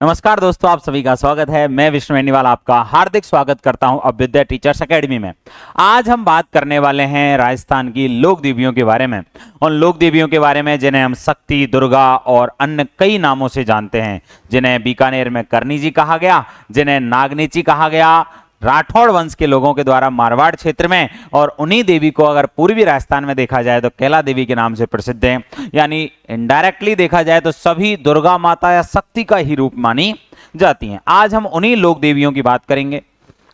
नमस्कार दोस्तों, आप सभी का स्वागत है। मैं विष्णु बेनीवाल आपका हार्दिक स्वागत करता हूं अभ्युदय टीचर्स एकेडमी में। आज हम बात करने वाले हैं राजस्थान की लोक देवियों के बारे में। उन लोक देवियों के बारे में जिन्हें हम शक्ति, दुर्गा और अन्य कई नामों से जानते हैं। जिन्हें बीकानेर में करनी जी कहा गया, जिन्हें नागनीची कहा गया राठौड़ वंश के लोगों के द्वारा मारवाड़ क्षेत्र में, और उन्हीं देवी को अगर पूर्वी राजस्थान में देखा जाए तो कैला देवी के नाम से प्रसिद्ध है। यानी इनडायरेक्टली देखा जाए तो सभी दुर्गा माता या शक्ति का ही रूप मानी जाती हैं। आज हम उन्हीं लोक देवियों की बात करेंगे।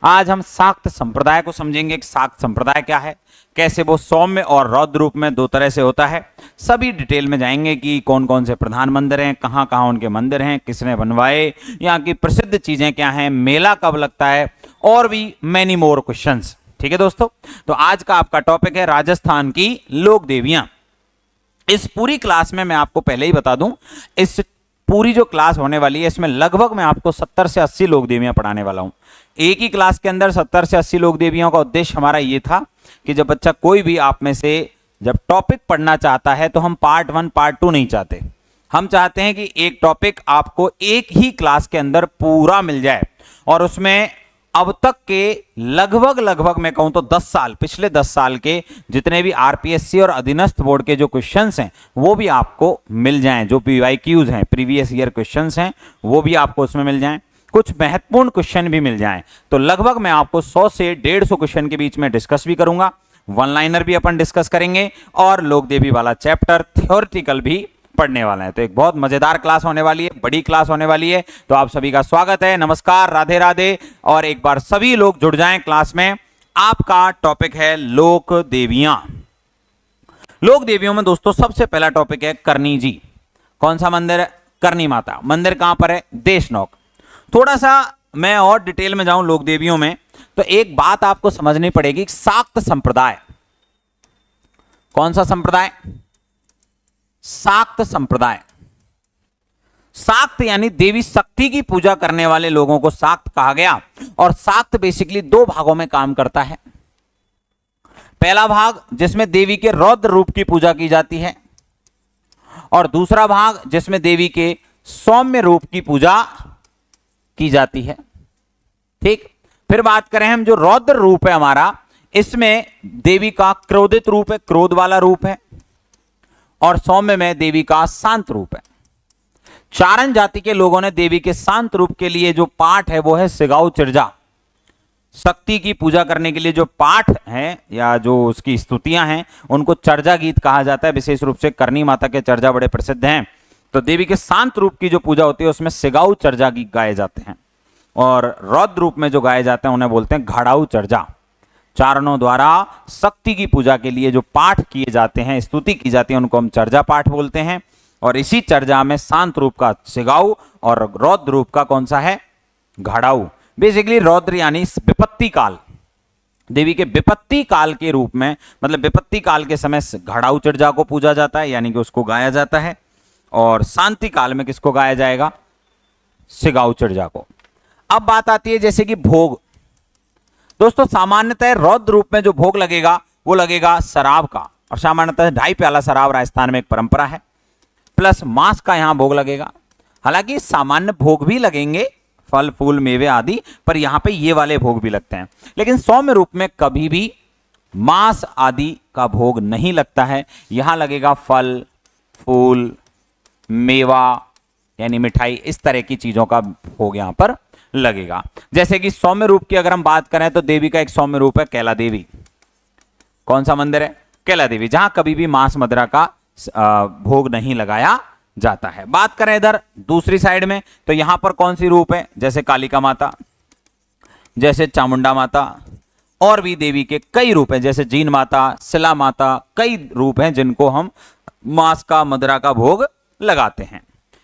आज हम शाक्त संप्रदाय को समझेंगे कि शाक्त संप्रदाय क्या है, कैसे वो सौम्य और रौद्र रूप में दो तरह से होता है। सभी डिटेल में जाएंगे कि कौन कौन से प्रधान मंदिर हैं, कहाँ कहाँ उनके मंदिर हैं, किसने बनवाए, यहाँ की प्रसिद्ध चीजें क्या हैं, मेला कब लगता है, और भी मैनी मोर क्वेश्चंस। ठीक है दोस्तों, तो आज का आपका टॉपिक है राजस्थान की लोक देवियां। इस पूरी क्लास में मैं आपको पहले ही बता दूं, इस पूरी जो क्लास होने वाली है इसमें लगभग मैं आपको 70 से 80 लोक देवियां पढ़ाने वाला हूं। एक ही क्लास के अंदर 70 से 80 लोक देवियों का उद्देश्य हमारा ये था कि जब बच्चा कोई भी आप में से जब टॉपिक पढ़ना चाहता है तो हम पार्ट 1 पार्ट 2 नहीं चाहते। हम चाहते हैं कि एक टॉपिक आपको एक ही क्लास के अंदर पूरा मिल जाए, और उसमें अब तक के लगभग मैं कहूं तो 10 साल, पिछले 10 साल के जितने भी आरपीएससी और अधीनस्थ बोर्ड के जो क्वेश्चंस हैं वो भी आपको मिल जाएं। जो पीवाईक्यूज हैं, प्रीवियस ईयर क्वेश्चंस हैं, वो भी आपको उसमें मिल जाएं। कुछ महत्वपूर्ण क्वेश्चन भी मिल जाएं। तो लगभग मैं आपको 100 से 150 क्वेश्चन के बीच में डिस्कस भी करूंगा। वन लाइनर भी अपन डिस्कस करेंगे, और लोक देवी वाला चैप्टर थ्योरेटिकल भी पढ़ने वाला है। तो एक बहुत मजेदार क्लास होने वाली है, बड़ी क्लास होने वाली है। तो आप सभी का स्वागत है, नमस्कार, राधे राधे। और एक बार सभी लोग जुड़ जाएं क्लास में। आपका टॉपिक है लोक देवियां। लोक देवियों में दोस्तों सबसे पहला टॉपिक है करनी जी। कौन सा मंदिर है? करनी माता। मंदिर कहां पर है? देशनोक। थोड़ा सा मैं और डिटेल में जाऊं लोक देवियों में, तो एक बात आपको समझनी पड़ेगी। शाक्त संप्रदाय। कौन सा संप्रदाय? शाक्त संप्रदाय। शाक्त यानी देवी शक्ति की पूजा करने वाले लोगों को शाक्त कहा गया। और शाक्त बेसिकली दो भागों में काम करता है। पहला भाग जिसमें देवी के रौद्र रूप की पूजा की जाती है, और दूसरा भाग जिसमें देवी के सौम्य रूप की पूजा की जाती है। ठीक, फिर बात करें हम जो रौद्र रूप है हमारा, इसमें देवी का क्रोधित रूप है, क्रोध वाला रूप है, और सौम्य में देवी का शांत रूप है। चारण जाति के लोगों ने देवी के शांत रूप के लिए जो पाठ है वो है सिगाऊ चिर्जा। शक्ति की पूजा करने के लिए जो पाठ है या जो उसकी स्तुतियां हैं उनको चर्जा गीत कहा जाता है। विशेष रूप से करनी माता के चर्जा बड़े प्रसिद्ध हैं। तो देवी के शांत रूप की जो पूजा होती है उसमें सिगाऊ चर्जा गीत गाए जाते हैं, और रौद्र रूप में जो गाए जाते हैं उन्हें बोलते हैं घड़ाऊ चर्जा। चारणों द्वारा शक्ति की पूजा के लिए जो पाठ किए जाते हैं, स्तुति की जाती है, उनको हम चर्जा पाठ बोलते हैं। और इसी चर्जा में शांत रूप का सिगाऊ और रौद्र रूप का कौन सा है? घड़ाऊ। बेसिकली रौद्र यानी विपत्ति काल, देवी के विपत्ति काल के रूप में, मतलब विपत्ति काल के समय घड़ाऊ चर्जा को पूजा जाता है, यानी कि उसको गाया जाता है। और शांति काल में किसको गाया जाएगा? सिगाऊ चर्जा को। अब बात आती है जैसे कि भोग। दोस्तों सामान्यतः रौद्र रूप में जो भोग लगेगा वो लगेगा शराब का, और सामान्यतः 2.5 प्याला शराब राजस्थान में एक परंपरा है, प्लस मांस का यहां भोग लगेगा। हालांकि सामान्य भोग भी लगेंगे, फल फूल मेवे आदि, पर यहां पे ये वाले भोग भी लगते हैं। लेकिन सौम्य रूप में कभी भी मांस आदि का भोग नहीं लगता है। यहां लगेगा फल फूल मेवा यानी मिठाई, इस तरह की चीजों का भोग यहां पर लगेगा। जैसे कि सौम्य रूप की अगर हम बात करें तो देवी का एक सौम्य रूप है कैला देवी। कौन सा मंदिर है? कैला देवी, जहां कभी भी मांस मदिरा का भोग नहीं लगाया जाता है। बात करें इधर दूसरी साइड में, तो यहां पर कौन सी रूप है? जैसे कालिका माता, जैसे चामुंडा माता, और भी देवी के कई रूप हैं, जैसे जीन माता, शिला माता, कई रूप हैं जिनको हम मांस का मदिरा का भोग लगाते हैं।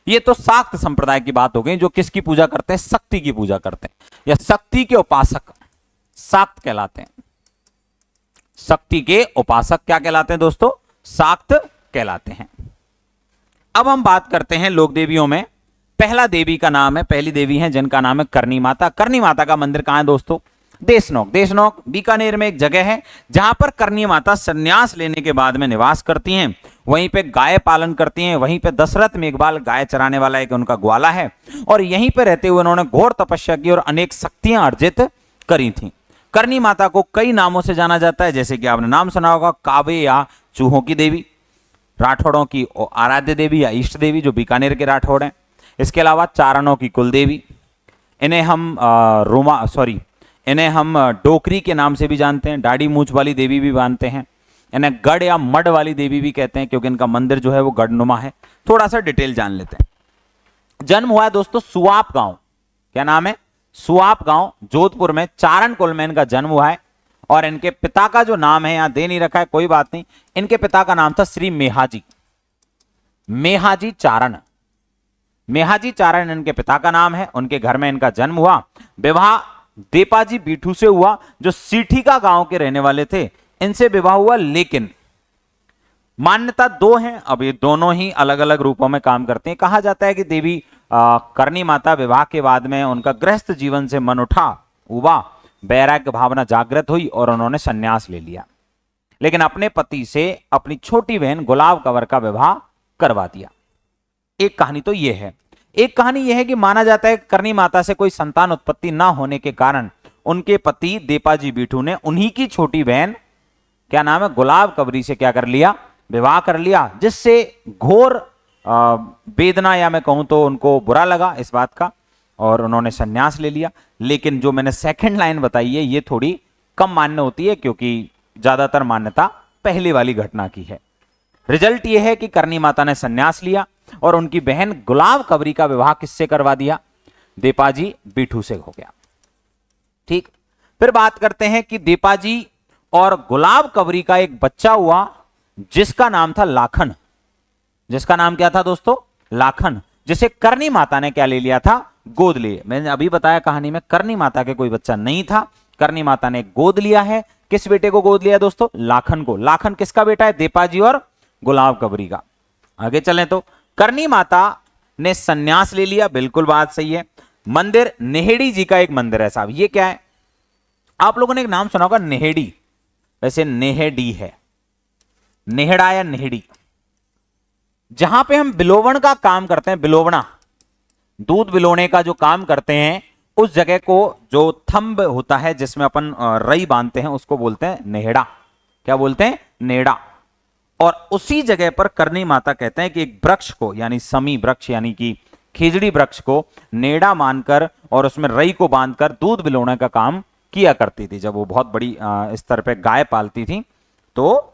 ये तो शाक्त संप्रदाय की बात हो गई, जो किसकी पूजा करते हैं? शक्ति की पूजा करते हैं, या शक्ति के उपासक शाक्त कहलाते हैं। शक्ति के उपासक क्या कहलाते हैं दोस्तों? शाक्त कहलाते हैं। अब हम बात करते हैं लोक देवियों में। पहला देवी का नाम है, पहली देवी है जिनका नाम है करनी माता। करनी माता का मंदिर कहां है दोस्तों? देशनोक। देशनोक बीकानेर में एक जगह है जहां पर करनी माता संन्यास लेने के बाद में निवास करती हैं। वहीं पे गाय पालन करती हैं, वहीं पे दशरथ मेघवाल गाय चराने वाला एक उनका ग्वाला है, और यहीं पे रहते हुए उन्होंने घोर तपस्या की और अनेक शक्तियां अर्जित करी थी। करनी माता को कई नामों से जाना जाता है, जैसे कि आपने नाम सुना होगा कावे या चूहों की देवी, राठौड़ों की आराध्य देवी या इष्ट देवी जो बीकानेर के राठौड़ हैं। इसके अलावा चारणों की कुल देवी, इन्हें हम डोकरी के नाम से भी जानते हैं, दाढ़ी मूछ वाली देवी भी मानते हैं। इन्हें गढ़ या मड वाली देवी भी कहते हैं, क्योंकि इनका मंदिर जो है वो गढ़नुमा है। थोड़ा सा डिटेल जान लेते हैं। जन्म हुआ है दोस्तों सुआप गांव, क्या नाम है? सुआप गांव, जोधपुर में, चारण कुल में इनका जन्म हुआ है। और इनके पिता का जो नाम है यहां दे नहीं रखा है, कोई बात नहीं। इनके पिता का नाम था श्री मेहाजी, मेहाजी चारण, मेहाजी चारण इनके पिता का नाम है। उनके घर में इनका जन्म हुआ। विवाह देपाजी बीठू से हुआ, जो सीठीका गांव के रहने वाले थे, इनसे विवाह हुआ। लेकिन मान्यता दो हैं, अब ये दोनों ही अलग अलग रूपों में काम करते हैं। कहा जाता है कि देवी करनी माता विवाह के बाद में उनका गृहस्थ जीवन से मन उबा, वैराग्य भावना जागृत हुई और उन्होंने संन्यास ले लिया। लेकिन अपने पति से अपनी छोटी बहन गुलाब कंवर का विवाह करवा दिया। एक कहानी तो यह है। एक कहानी यह है कि माना जाता है करनी माता से कोई संतान उत्पत्ति ना होने के कारण उनके पति देपाजी बीठू ने उन्हीं की छोटी बहन, क्या नाम है, गुलाब कंवरी से क्या कर लिया? विवाह कर लिया, जिससे घोर वेदना या मैं कहूं तो उनको बुरा लगा इस बात का, और उन्होंने संन्यास ले लिया। लेकिन जो मैंने सेकंड लाइन बताई है ये थोड़ी कम मान्य होती है, क्योंकि ज्यादातर मान्यता पहले वाली घटना की है। रिजल्ट यह है कि करनी माता ने संन्यास लिया और उनकी बहन गुलाब कंवरी का विवाह किससे करवा दिया? देपाजी बीठू से हो गया। ठीक, फिर बात करते हैं कि देपाजी और गुलाब कंवरी का एक बच्चा हुआ, जिसका नाम था लाखन। जिसका नाम क्या था दोस्तों? लाखन, जिसे करनी माता ने क्या ले लिया था? गोद लिए। मैंने अभी बताया कहानी में करनी माता के कोई बच्चा नहीं था, करनी माता ने गोद लिया है। किस बेटे को गोद लिया दोस्तों? लाखन को। लाखन किसका बेटा है? देपाजी और गुलाब कंवरी का। आगे चलें तो करनी माता ने संन्यास ले लिया, बिल्कुल बात सही है। मंदिर नेहेड़ी जी का एक मंदिर है साहब। ये क्या है? आप लोगों ने एक नाम सुना होगा नेहेड़ी, वैसे नेहेड़ी है, नेहड़ा या नेहड़ी। जहां पे हम बिलोवण का काम करते हैं, बिलोवना, दूध बिलोने का जो काम करते हैं, उस जगह को जो थंब होता है जिसमें अपन रई बांधते हैं, उसको बोलते हैं नेहड़ा। क्या बोलते हैं? नेहड़ा। और उसी जगह पर करनी माता कहते हैं कि एक वृक्ष को, यानी समी वृक्ष यानी कि खिजड़ी वृक्ष को नेड़ा मानकर और उसमें रई को बांधकर दूध बिलोने का काम किया करती थी। जब वो बहुत बड़ी स्तर पे गाय पालती थी तो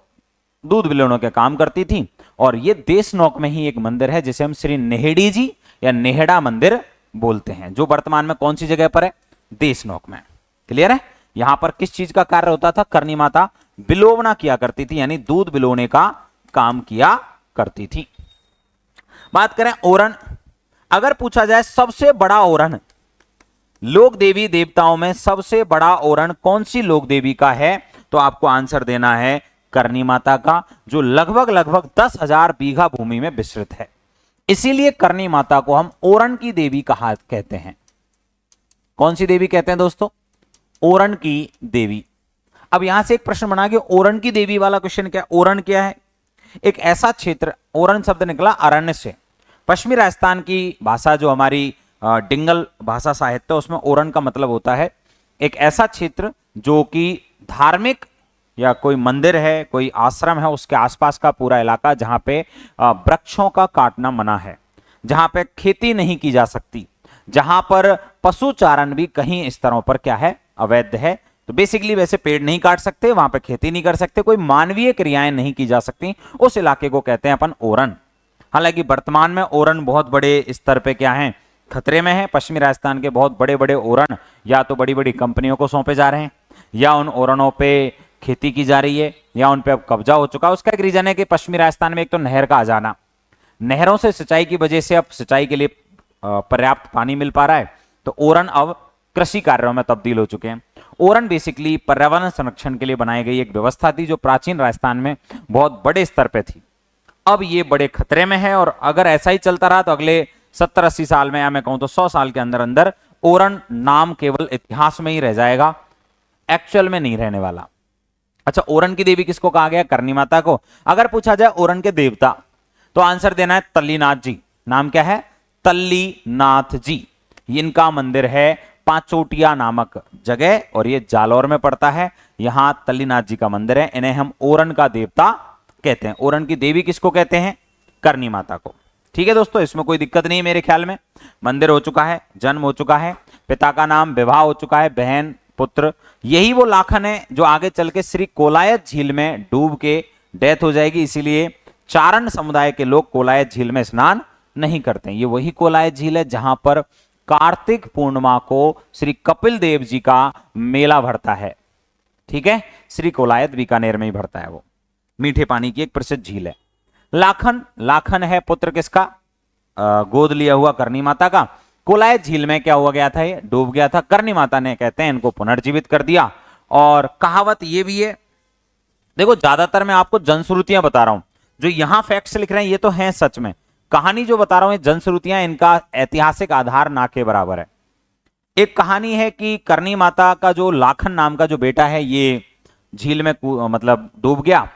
दूध बिलोने का काम करती थी। और ये देशनोक में ही एक मंदिर है जिसे हम श्री नेहड़ी जी या नेहड़ा मंदिर बोलते हैं, जो वर्तमान में कौन सी जगह पर है? देशनोक में। क्लियर है? यहां पर किस चीज का कार्य होता था? करनी माता बिलोवना किया करती थी, यानी दूध बिलोने का काम किया करती थी। बात करें ओरण, अगर पूछा जाए सबसे बड़ा ओरण, लोक देवी देवताओं में सबसे बड़ा ओरण कौन सी लोक देवी का है, तो आपको आंसर देना है करनी माता का, जो लगभग 10,000 बीघा भूमि में विस्तृत है। इसीलिए करनी माता को हम ओरण की देवी कहा कहते हैं। कौन सी देवी कहते हैं दोस्तों? ओरण की देवी। अब यहां से एक प्रश्न बना कि ओरण की देवी वाला क्वेश्चन क्या? ओरण क्या है? एक ऐसा क्षेत्र, ओरण शब्द निकला अरण्य से। पश्चिमी राजस्थान की भाषा जो हमारी डिंगल भाषा साहित्य, उसमें ओरण का मतलब होता है एक ऐसा क्षेत्र जो कि धार्मिक या कोई मंदिर है, कोई आश्रम है, उसके आसपास का पूरा इलाका जहां पे वृक्षों का काटना मना है, जहां पे खेती नहीं की जा सकती, जहां पर पशु चारण भी कहीं स्तरों पर क्या है? अवैध है। तो बेसिकली वैसे पेड़ नहीं काट सकते, वहां पे खेती नहीं कर सकते, कोई मानवीय क्रियाएं नहीं की जा सकती, उस इलाके को कहते हैं अपन ओरण। हालांकि वर्तमान में ओरण बहुत बड़े स्तर पे क्या है? खतरे में है। पश्चिमी राजस्थान के बहुत बड़े बड़े ओरण या तो बड़ी बड़ी कंपनियों को सौंपे जा रहे हैं, या उन ओरणों पे खेती की जा रही है, या उन पे अब कब्जा हो चुका है। उसका एक रीजन है कि पश्चिमी राजस्थान में एक तो नहर का आ जाना, नहरों से सिंचाई की वजह से अब सिंचाई के लिए पर्याप्त पानी मिल पा रहा है, तो ओरण अब कृषि कार्यों में तब्दील हो चुके हैं। ओरण बेसिकली पर्यावरण संरक्षण के लिए बनाई गई एक व्यवस्था थी जो प्राचीन राजस्थान में बहुत बड़े स्तर पे थी। अब ये बड़े खतरे में है, और अगर ऐसा ही चलता रहा तो अगले 70-80 साल में, या मैं कहूं तो 100 साल के अंदर अंदर ओरण नाम केवल इतिहास में ही रह जाएगा, एक्चुअल में नहीं रहने वाला। अच्छा, ओरन की देवी किसको कहा गया? करनी माता को। अगर पूछा जाए ओरन के देवता, तो आंसर देना है तल्लीनाथ जी। नाम क्या है? तल्लीनाथ जी। इनका मंदिर है पांचोटिया नामक जगह, और ये जालौर में पड़ता है। यहां तल्लीनाथ जी का मंदिर है। इन्हें हम ओरन का देवता कहते हैं। ओरन की देवी किसको कहते हैं? करनी माता को। ठीक है दोस्तों, इसमें कोई दिक्कत नहीं है मेरे ख्याल में। मंदिर हो चुका है, जन्म हो चुका है, पिता का नाम, विवाह हो चुका है, बहन, पुत्र। यही वो लाखन है जो आगे चल के श्री कोलायत झील में डूब के डेथ हो जाएगी। इसीलिए चारण समुदाय के लोग कोलायत झील में स्नान नहीं करते। ये वही कोलायत झील है जहां पर कार्तिक पूर्णिमा को श्री कपिल देव जी का मेला भरता है। ठीक है, श्री कोलायत बीकानेर में ही भरता है। वो मीठे पानी की एक प्रसिद्ध झील है। लाखन, लाखन है पुत्र किसका? गोद लिया हुआ करनी माता का। कोलायत झील में क्या हुआ गया था? ये डूब गया था। करनी माता ने, कहते हैं, इनको पुनर्जीवित कर दिया। और कहावत ये भी है, देखो ज्यादातर मैं आपको जनश्रुतियां बता रहा हूं, जो यहां फैक्ट्स लिख रहे हैं ये तो हैं सच में। कहानी जो बता रहा हूं, जनश्रुतियां, इनका ऐतिहासिक आधार ना के बराबर है। एक कहानी है कि करनी माता का जो लाखन नाम का जो बेटा है, ये झील में मतलब डूब गया।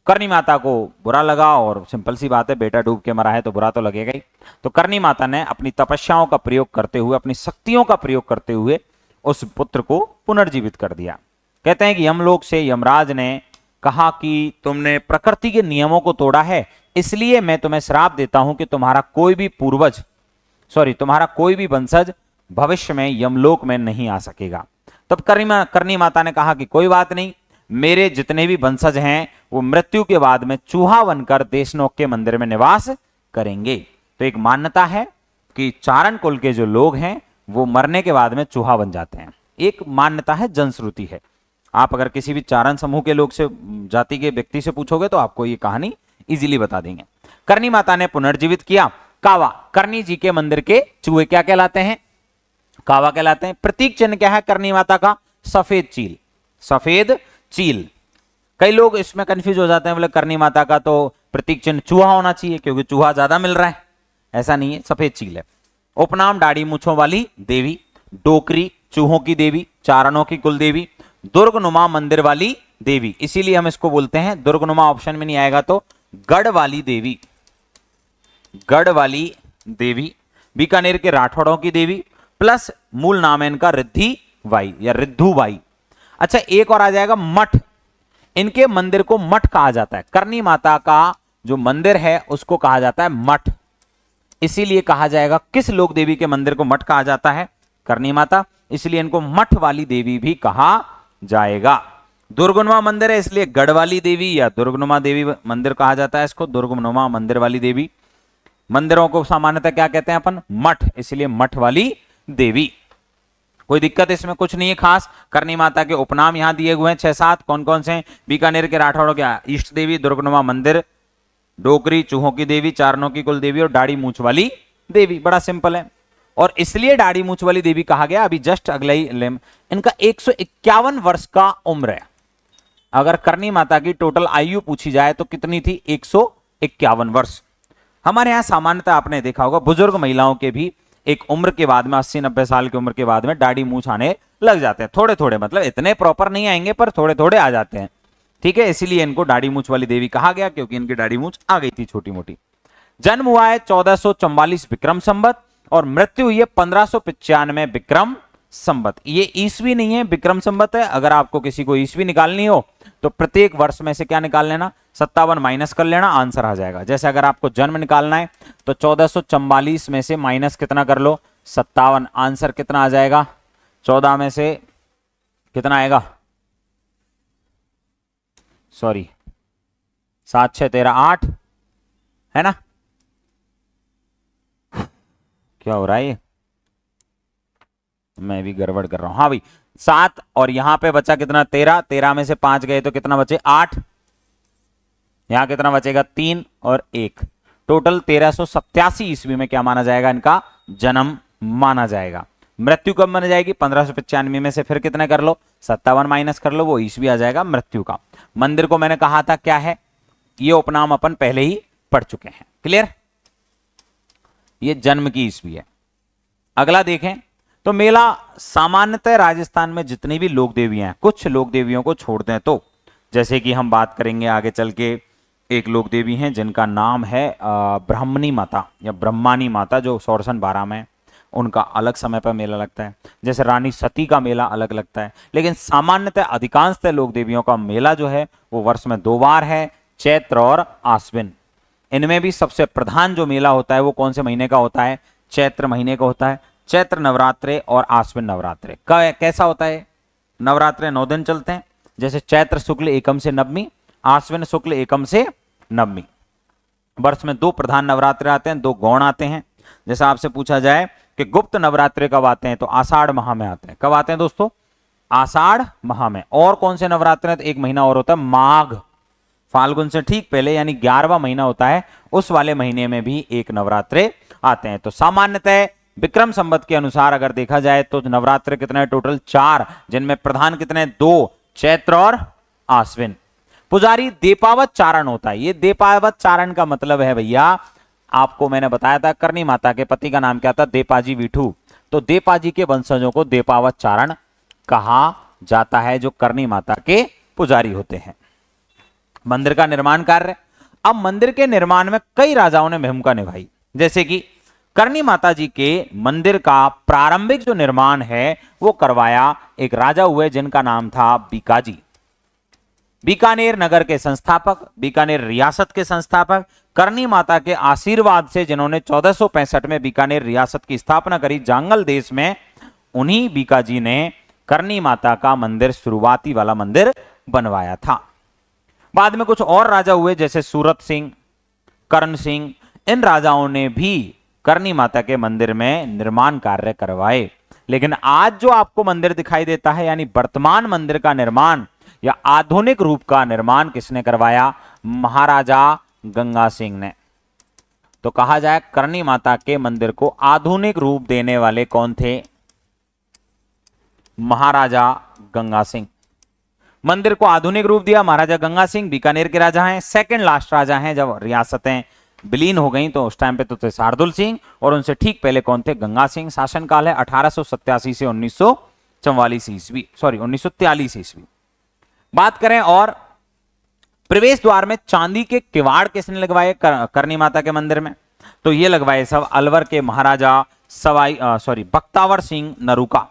करनी माता को बुरा लगा, और सिंपल सी बात है, बेटा डूब के मरा है तो बुरा तो लगेगा ही। तो करनी माता ने अपनी तपस्याओं का प्रयोग करते हुए, अपनी शक्तियों का प्रयोग करते हुए उस पुत्र को पुनर्जीवित कर दिया। कहते हैं कि यमलोक से यमराज ने कहा कि तुमने प्रकृति के नियमों को तोड़ा है, इसलिए मैं तुम्हें श्राप देता हूं कि तुम्हारा कोई भी वंशज भविष्य में यमलोक में नहीं आ सकेगा। तब करनी माता ने कहा कि कोई बात नहीं, मेरे जितने भी वंशज हैं वो मृत्यु के बाद में चूहा बनकर देशनोक के मंदिर में निवास करेंगे। तो एक मान्यता है कि चारण कुल के जो लोग हैं वो मरने के बाद में चूहा बन जाते हैं। एक मान्यता है, जनश्रुति है। आप अगर किसी भी चारण समूह के लोग से, जाति के व्यक्ति से पूछोगे तो आपको ये कहानी इजीली बता देंगे। करनी माता ने पुनर्जीवित किया। कावा, करनी जी के मंदिर के चूहे क्या कहलाते हैं? कावा कहलाते हैं। प्रतीक चिन्ह क्या है करनी माता का? सफेद चील। सफेद चील। कई लोग इसमें कंफ्यूज हो जाते हैं, बोले करनी माता का तो प्रतीक चिन्ह चूहा होना चाहिए क्योंकि चूहा ज्यादा मिल रहा है। ऐसा नहीं है, सफेद चील है। उपनाम दाढ़ी मूछों वाली देवी, डोकरी, चूहों की देवी, चारणों की कुल देवी, दुर्गनुमा मंदिर वाली देवी। इसीलिए हम इसको बोलते हैं, दुर्गनुमा ऑप्शन में नहीं आएगा तो गढ़ वाली देवी। गढ़ वाली देवी, बीकानेर के राठौड़ों की देवी, प्लस मूल नाम है इनका रिद्धि बाई या रिद्धू बाई। अच्छा, एक और आ जाएगा मठ। इनके मंदिर को मठ कहा जाता है। करनी माता का जो मंदिर है उसको कहा जाता है मठ। इसीलिए कहा जाएगा, किस लोक देवी के मंदिर को मठ कहा जाता है? करनी माता। इसलिए इनको मठ वाली देवी भी कहा जाएगा। दुर्गुनुमा मंदिर है इसलिए गढ़ वाली देवी या दुर्गुनुमा देवी मंदिर कहा जाता है इसको, दुर्गुनुमा मंदिर वाली देवी। मंदिरों को सामान्यतः क्या कहते हैं अपन? मठ, इसलिए मठ वाली देवी। कोई दिक्कत इसमें कुछ नहीं है खास। करनी माता के उपनाम यहां दिए हुए हैं 6-7। कौन कौन से? बीकानेर के राठौड़ों के इष्ट देवी, दुर्गुनुमा मंदिर, डोकरी, चूहों की देवी, चारणों की कुल देवी और दाढ़ी मूछ वाली देवी। बड़ा सिंपल है। और इसलिए दाढ़ी मूछ वाली देवी कहा गया, अभी जस्ट अगला ही इनका 151 वर्ष का उम्र है। अगर करनी माता की टोटल आयु पूछी जाए तो कितनी थी? 151 वर्ष। हमारे यहां सामान्यतः आपने देखा होगा, बुजुर्ग महिलाओं के भी एक उम्र के बाद में 80-90 साल की उम्र के बाद में दाढ़ी मूछ आने लग जाते हैं। थोड़े थोड़े, मतलब इतने प्रॉपर नहीं आएंगे पर थोड़े थोड़े आ जाते हैं। ठीक है, इसीलिए इनको दाढ़ी मूछ वाली देवी कहा गया क्योंकि इनकी दाढ़ी मूछ आ गई थी छोटी मोटी। जन्म हुआ है 1444 विक्रम संवत और मृत्यु हुई है 1595 विक्रम संवत। ये ईस्वी नहीं है, विक्रम संवत है। अगर आपको किसी को ईस्वी निकालनी हो तो प्रत्येक वर्ष में से क्या निकाल लेना? 57 माइनस कर लेना, आंसर आ जाएगा। जैसे अगर आपको जन्म निकालना है तो 1444 में से माइनस कितना कर लो? 57। आंसर कितना आ जाएगा? 14 में से कितना आएगा? सॉरी, 7 6 13 8 है ना? क्या हो रहा है ये? मैं भी गड़बड़ कर रहा हूं। हाँ भाई, 7 और यहां पे बचा कितना? 13। 13 में से 5 गए तो कितना बचे? 8। यहां कितना बचेगा? 3 और 1। टोटल 1387 ईस्वी में क्या माना जाएगा? इनका जन्म माना जाएगा। मृत्यु कब मानी जाएगी? 1595 में से फिर कितने कर लो? 57 माइनस कर लो, वो ईस्वी आ जाएगा मृत्यु का। मंदिर को मैंने कहा था क्या है? ये उपनाम अपन पहले ही पढ़ चुके हैं। क्लियर? ये जन्म की ईस्वी है। अगला देखें तो मेला सामान्यतः राजस्थान में जितनी भी लोक देवियां हैं, कुछ लोक देवियों को छोड़ दें तो जैसे कि हम बात करेंगे आगे चल के, एक लोक देवी हैं जिनका नाम है ब्राह्मणी माता या ब्रह्मानी माता, जो सोरसन 12 में, उनका अलग समय पर मेला लगता है। जैसे रानी सती का मेला अलग लगता है। लेकिन सामान्यतः अधिकांशतः लोक देवियों का मेला जो है वो वर्ष में 2 बार है, चैत्र और आश्विन। इनमें भी सबसे प्रधान जो मेला होता है वो कौन से महीने का होता है? चैत्र महीने का होता है। चैत्र नवरात्रे और आश्विन नवरात्रे कैसा होता है? नवरात्रे 9 दिन चलते हैं। जैसे चैत्र शुक्ल एकम से नवमी, आश्विन शुक्ल एकम से नवमी। वर्ष में 2 प्रधान नवरात्रे आते हैं, 2 गौण आते हैं। जैसा आपसे पूछा जाए कि गुप्त नवरात्रे कब आते हैं, तो आषाढ़ माह में आते हैं। कब आते हैं दोस्तों? आषाढ़ माह में। और कौन से नवरात्रे हैं? तो एक महीना और होता है, माघ, फाल्गुन से ठीक पहले, यानी 11वां महीना होता है, उस वाले महीने में भी एक नवरात्रे आते हैं। तो सामान्यतः विक्रम संवत के अनुसार अगर देखा जाए तो नवरात्रे कितने? टोटल 4, जिनमें प्रधान कितने? 2, चैत्र और आश्विन। पुजारी दीपावत चारण होता है। ये दीपावत चारण का मतलब है भैया, आपको मैंने बताया था करनी माता के पति का नाम क्या था? देपाजी विठू। तो देपाजी के वंशजों को दीपावत चारण कहा जाता है, जो करनी माता के पुजारी होते हैं। मंदिर का निर्माण कार्य। अब मंदिर के निर्माण में कई राजाओं ने भूमिका निभाई। जैसे कि करनी माता जी के मंदिर का प्रारंभिक जो निर्माण है वो करवाया एक राजा हुए जिनका नाम था बीकाजी। बीकानेर नगर के संस्थापक, बीकानेर रियासत के संस्थापक, करनी माता के आशीर्वाद से जिन्होंने 1465 में बीकानेर रियासत की स्थापना करी जांगल देश में, उन्हीं बीकाजी ने करनी माता का मंदिर, शुरुआती वाला मंदिर बनवाया था। बाद में कुछ और राजा हुए जैसे सूरत सिंह, कर्ण सिंह। इन राजाओं ने भी करनी माता के मंदिर में निर्माण कार्य करवाए। लेकिन आज जो आपको मंदिर दिखाई देता है, यानी वर्तमान मंदिर का निर्माण या आधुनिक रूप का निर्माण किसने करवाया? महाराजा गंगा सिंह ने। तो कहा जाए करनी माता के मंदिर को आधुनिक रूप देने वाले कौन थे? महाराजा गंगा सिंह। मंदिर को आधुनिक रूप दिया महाराजा गंगा सिंह। बीकानेर के राजा हैं, सेकंड लास्ट राजा हैं। जब रियासतें विलीन हो गई तो उस टाइम पे तो थे शार्दुल सिंह, और उनसे ठीक पहले कौन थे? गंगा सिंह। शासनकाल है 1887 से 1944 ईस्वी, सॉरी 1943 ईस्वी। बात करें और प्रवेश द्वार में चांदी के किवाड़ किसने लगवाए करनी माता के मंदिर में? तो ये लगवाए सब अलवर के महाराजा बख्तावर सिंह नरूका।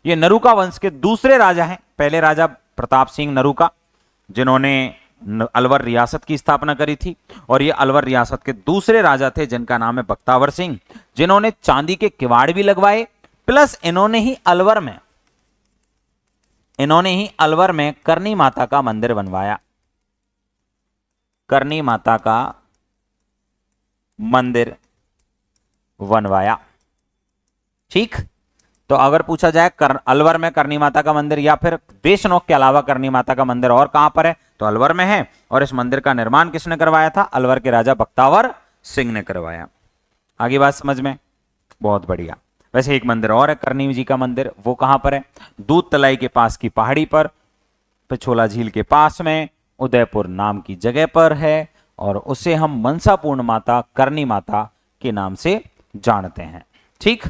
ये नरूका वंश के दूसरे राजा हैं। पहले राजा प्रताप सिंह नरूका, जिन्होंने अलवर रियासत की स्थापना करी थी, और ये अलवर रियासत के दूसरे राजा थे जिनका नाम है बख्तावर सिंह, जिन्होंने चांदी के किवाड़ भी लगवाए, प्लस इन्होंने ही अलवर में करनी माता का मंदिर बनवाया। करनी माता का मंदिर बनवाया। ठीक, तो अगर पूछा जाए अलवर में करनी माता का मंदिर या फिर देशनोक के अलावा करनी माता का मंदिर और कहां पर है, तो अलवर में है। और इस मंदिर का निर्माण किसने करवाया था? अलवर के राजा बख्तावर सिंह ने करवाया। आगे बात समझ में? बहुत बढ़िया। वैसे एक मंदिर और है करनी जी का मंदिर, वो कहां पर है? दूध तलाई के पास की पहाड़ी पर, पिछोला झील के पास में, उदयपुर नाम की जगह पर है, और उसे हम मनसापूर्ण माता, करनी माता के नाम से जानते हैं। ठीक,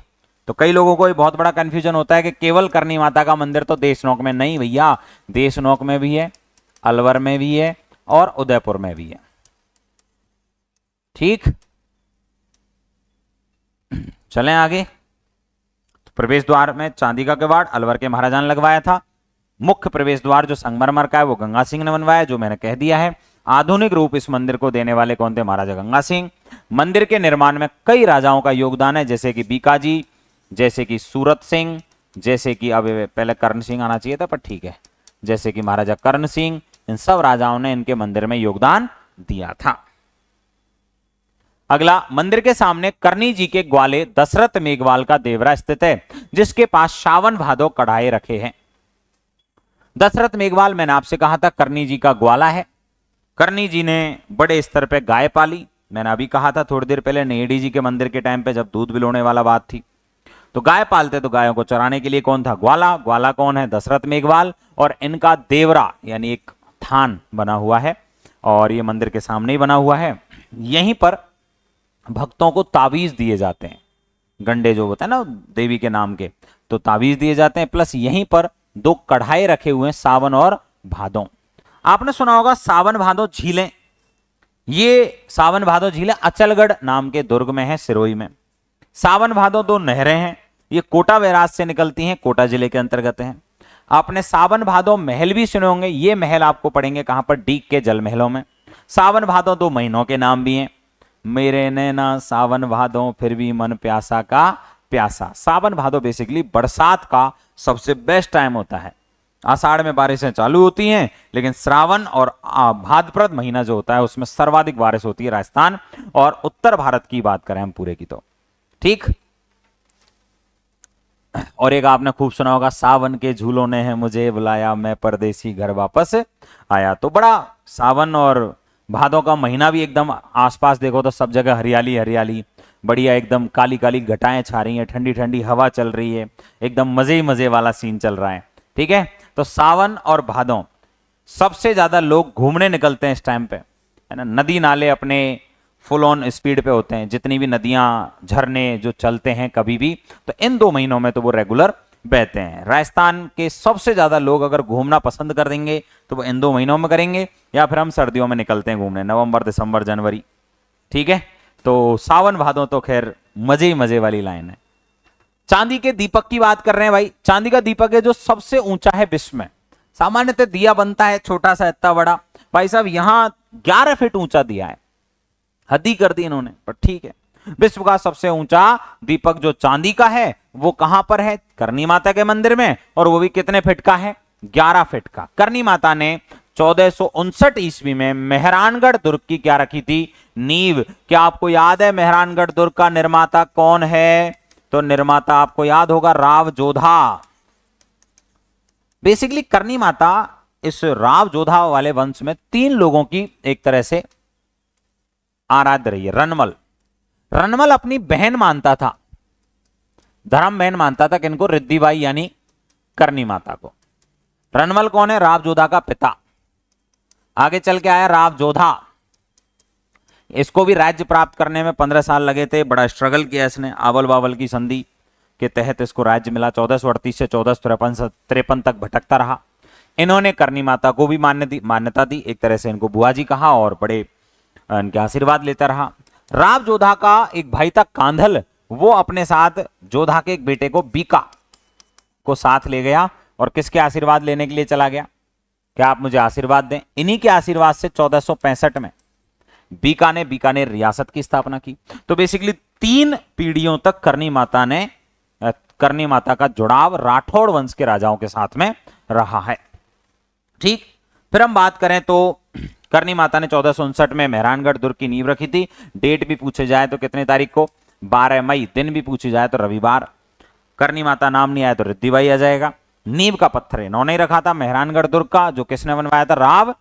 तो कई लोगों को ये बहुत बड़ा कंफ्यूजन होता है कि केवल करनी माता का मंदिर तो देशनोक में। नहीं भैया, देशनोक में भी है, अलवर में भी है, और उदयपुर में भी है। ठीक, चलें आगे। तो प्रवेश द्वार में चांदी का किवाड़ अलवर के महाराजा ने लगवाया था। मुख्य प्रवेश द्वार जो संगमरमर का है वो गंगा सिंह ने बनवाया, जो मैंने कह दिया है। आधुनिक रूप इस मंदिर को देने वाले कौन थे? महाराजा गंगा सिंह। मंदिर के निर्माण में कई राजाओं का योगदान है, जैसे कि बीकाजी, जैसे कि सूरत सिंह, जैसे कि अब पहले कर्ण सिंह आना चाहिए था पर ठीक है, जैसे कि महाराजा कर्ण सिंह। इन सब राजाओं ने इनके मंदिर में योगदान दिया था। अगला, मंदिर के सामने करनी जी के ग्वाले दशरथ मेघवाल का देवरा स्थित है, जिसके पास सावन भादो कढ़ाई रखे हैं। दशरथ मेघवाल मैंने आपसे कहा था करनी जी का ग्वाला है। करनी जी ने बड़े स्तर पे गाय पाली। मैंने अभी कहा था थोड़ी देर पहले नेहडी जी के मंदिर के टाइम पे जब दूध बिलोने वाला बात थी, तो गाय पालते तो गायों को चराने के लिए कौन था? ग्वाला। ग्वाला कौन है? दशरथ मेघवाल। और इनका देवरा यानी एक थान बना हुआ है, और ये मंदिर के सामने ही बना हुआ है। यहीं पर भक्तों को तावीज दिए जाते हैं, गंडे जो होता है ना देवी के नाम के, तो तावीज दिए जाते हैं। प्लस यहीं पर 2 कढ़ाई रखे हुए हैं, सावन और भादों। आपने सुना होगा सावन भादो झीलें, ये सावन भादो झीलें अचलगढ़ नाम के दुर्ग में है, सिरोही में। सावन भादो दो नहरें हैं, ये कोटा बैराज से निकलती हैं, कोटा जिले के अंतर्गत हैं। आपने सावन भादो महल भी सुने होंगे, ये महल आपको पड़ेंगे कहां पर, डीग के जल महलों में। सावन भादो दो महीनों के नाम भी हैं, मेरे नैना सावन भादो फिर भी मन प्यासा का प्यासा। सावन भादो बेसिकली बरसात का सबसे बेस्ट टाइम होता है। आषाढ़ में बारिशें चालू होती हैं, लेकिन श्रावण और भाद्रपद महीना जो होता है उसमें सर्वाधिक बारिश होती है राजस्थान और उत्तर भारत की बात करें हम पूरे की तो, ठीक। और एक आपने खूब सुना होगा, सावन के झूलों ने है मुझे बुलाया, मैं परदेसी घर वापस आया। तो बड़ा सावन और भादों का महीना भी एकदम आसपास देखो तो सब जगह हरियाली हरियाली, बढ़िया एकदम काली काली घटाएं छा रही हैं, ठंडी ठंडी हवा चल रही है, एकदम मजे ही मजे वाला सीन चल रहा है, ठीक है। तो सावन और भादों सबसे ज्यादा लोग घूमने निकलते हैं इस टाइम पे, है ना। नदी नाले अपने फुल ऑन स्पीड पे होते हैं, जितनी भी नदियां झरने जो चलते हैं कभी भी, तो इन 2 महीनों में तो वो रेगुलर बहते हैं। राजस्थान के सबसे ज्यादा लोग अगर घूमना पसंद कर देंगे तो वो इन 2 महीनों में करेंगे, या फिर हम सर्दियों में निकलते हैं घूमने, नवंबर दिसंबर जनवरी, ठीक है। तो सावन भादों तो खैर मजे ही मजे वाली लाइन है। चांदी के दीपक की बात कर रहे हैं भाई। चांदी का दीपक है जो सबसे ऊंचा है विश्व में। सामान्यतः दिया बनता है छोटा सा इतना बड़ा, भाई साहब यहां 11 फीट ऊंचा दिया है, हदी कर दी इन्होंने, पर ठीक है। विश्व का सबसे ऊंचा दीपक जो चांदी का है वो कहां पर है, करनी माता के मंदिर में, और वो भी कितने फीट का है, 11 फीट का। करनी माता ने 1459 ईस्वी में मेहरानगढ़ दुर्ग की क्या रखी थी, नींव। क्या आपको याद है मेहरानगढ़ दुर्ग का निर्माता कौन है, तो निर्माता आपको याद होगा राव जोधा। बेसिकली करनी माता इस राव जोधा वाले वंश में 3 लोगों की एक तरह से आराध्य रही है। रनमल, रनमल अपनी बहन मानता था, धर्म बहन मानता था किनको, रिद्धिबाई यानी करनी माता को। रनमल कौन है, राव जोधा का पिता। आगे चल के आया राव जोधा, इसको भी राज्य प्राप्त करने में 15 साल लगे थे, बड़ा स्ट्रगल किया इसने। आवल बावल की संधि के तहत इसको राज्य मिला। 1438 से 1453 तक भटकता रहा। इन्होंने करनी माता को भी मान्यता दी, एक तरह से इनको बुआ जी कहा और बड़े इनके आशीर्वाद लेता रहा। राव जोधा का एक भाई था कांधल, वो अपने साथ जोधा के एक बेटे को बीका को साथ ले गया और किसके आशीर्वाद लेने के लिए चला गया, क्या आप मुझे आशीर्वाद दें। इन्हीं के आशीर्वाद से 1465 में बीका ने बीकानेर रियासत की स्थापना की। तो बेसिकली 3 पीढ़ियों तक करनी माता का जुड़ाव राठौड़ वंश के राजाओं के साथ में रहा है, ठीक। फिर हम बात करें तो करनी माता ने 1459 में मेहरानगढ़ दुर्ग की नींव रखी थी। डेट भी पूछे जाए तो कितने तारीख को, 12 मई। दिन भी पूछी जाए तो रविवार। करनी माता नाम नहीं आया तो रिद्धिबाई आ जाएगा। नींव का पत्थर इन्होंने ही रखा था मेहरानगढ़ दुर्ग का, जो किसने बनवाया था, राव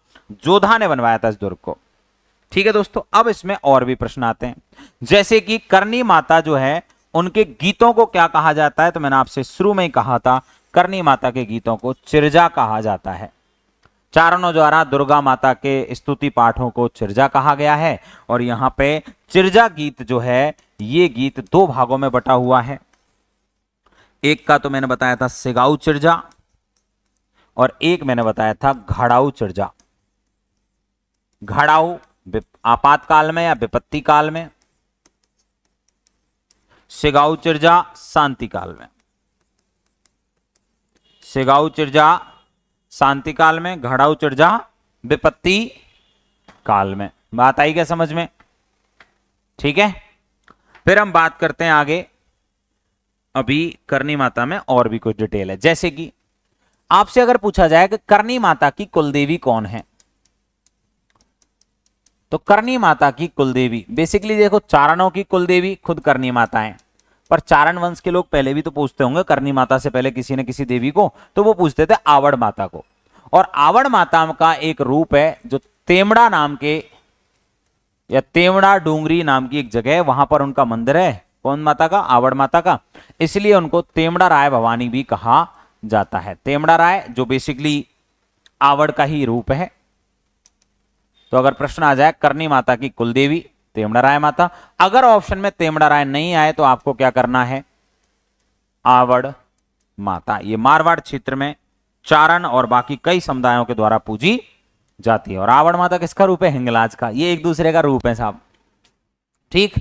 जोधा ने बनवाया था इस दुर्ग को, ठीक है दोस्तों। अब इसमें और भी प्रश्न आते हैं, जैसे कि करनी माता जो है उनके गीतों को क्या कहा जाता है, तो मैंने आपसे शुरू में ही कहा था करनी माता के गीतों को चिरजा कहा जाता है। चारणों द्वारा दुर्गा माता के स्तुति पाठों को चिरजा कहा गया है। और यहां पे चिरजा गीत जो है ये गीत 2 भागों में बटा हुआ है। एक का तो मैंने बताया था सिगाऊ चिरजा और एक मैंने बताया था घड़ाऊ चिरजा। घड़ाऊ आपातकाल में या विपत्ति काल में, सिगाऊ चिरजा शांति काल में। सिगाऊ चिरजा शांति काल में, घड़ाऊ चिरजा विपत्ति काल में। बात आई क्या समझ में, ठीक है। फिर हम बात करते हैं आगे, अभी करनी माता में और भी कुछ डिटेल है। जैसे कि आपसे अगर पूछा जाए कि करनी माता की कुलदेवी कौन है, तो करनी माता की कुलदेवी बेसिकली देखो, चारणों की कुलदेवी खुद करनी माता है, पर चारण वंश के लोग पहले भी तो पूछते होंगे करनी माता से पहले किसी न किसी देवी को, तो वो पूछते थे आवड़ माता को। और आवड़ माता का एक रूप है जो तेमड़ा नाम के या तेमड़ा डूंगरी नाम की एक जगह है, वहां पर उनका मंदिर है। कौन माता का, आवड़ माता का, इसलिए उनको तेमड़ा राय भवानी भी कहा जाता है। तेमड़ा राय जो बेसिकली आवड़ का ही रूप है। तो अगर प्रश्न आ जाए करनी माता की कुलदेवी तेमड़ा राय माता, अगर ऑप्शन में तेमड़ा राय नहीं आए तो आपको क्या करना है, आवड़ माता। ये मारवाड़ क्षेत्र में चारण और बाकी कई समुदायों के द्वारा पूजी जाती है। और आवड़ माता किसका रूप है? हिंगलाज का। ये एक दूसरे का रूप है साहब, ठीक।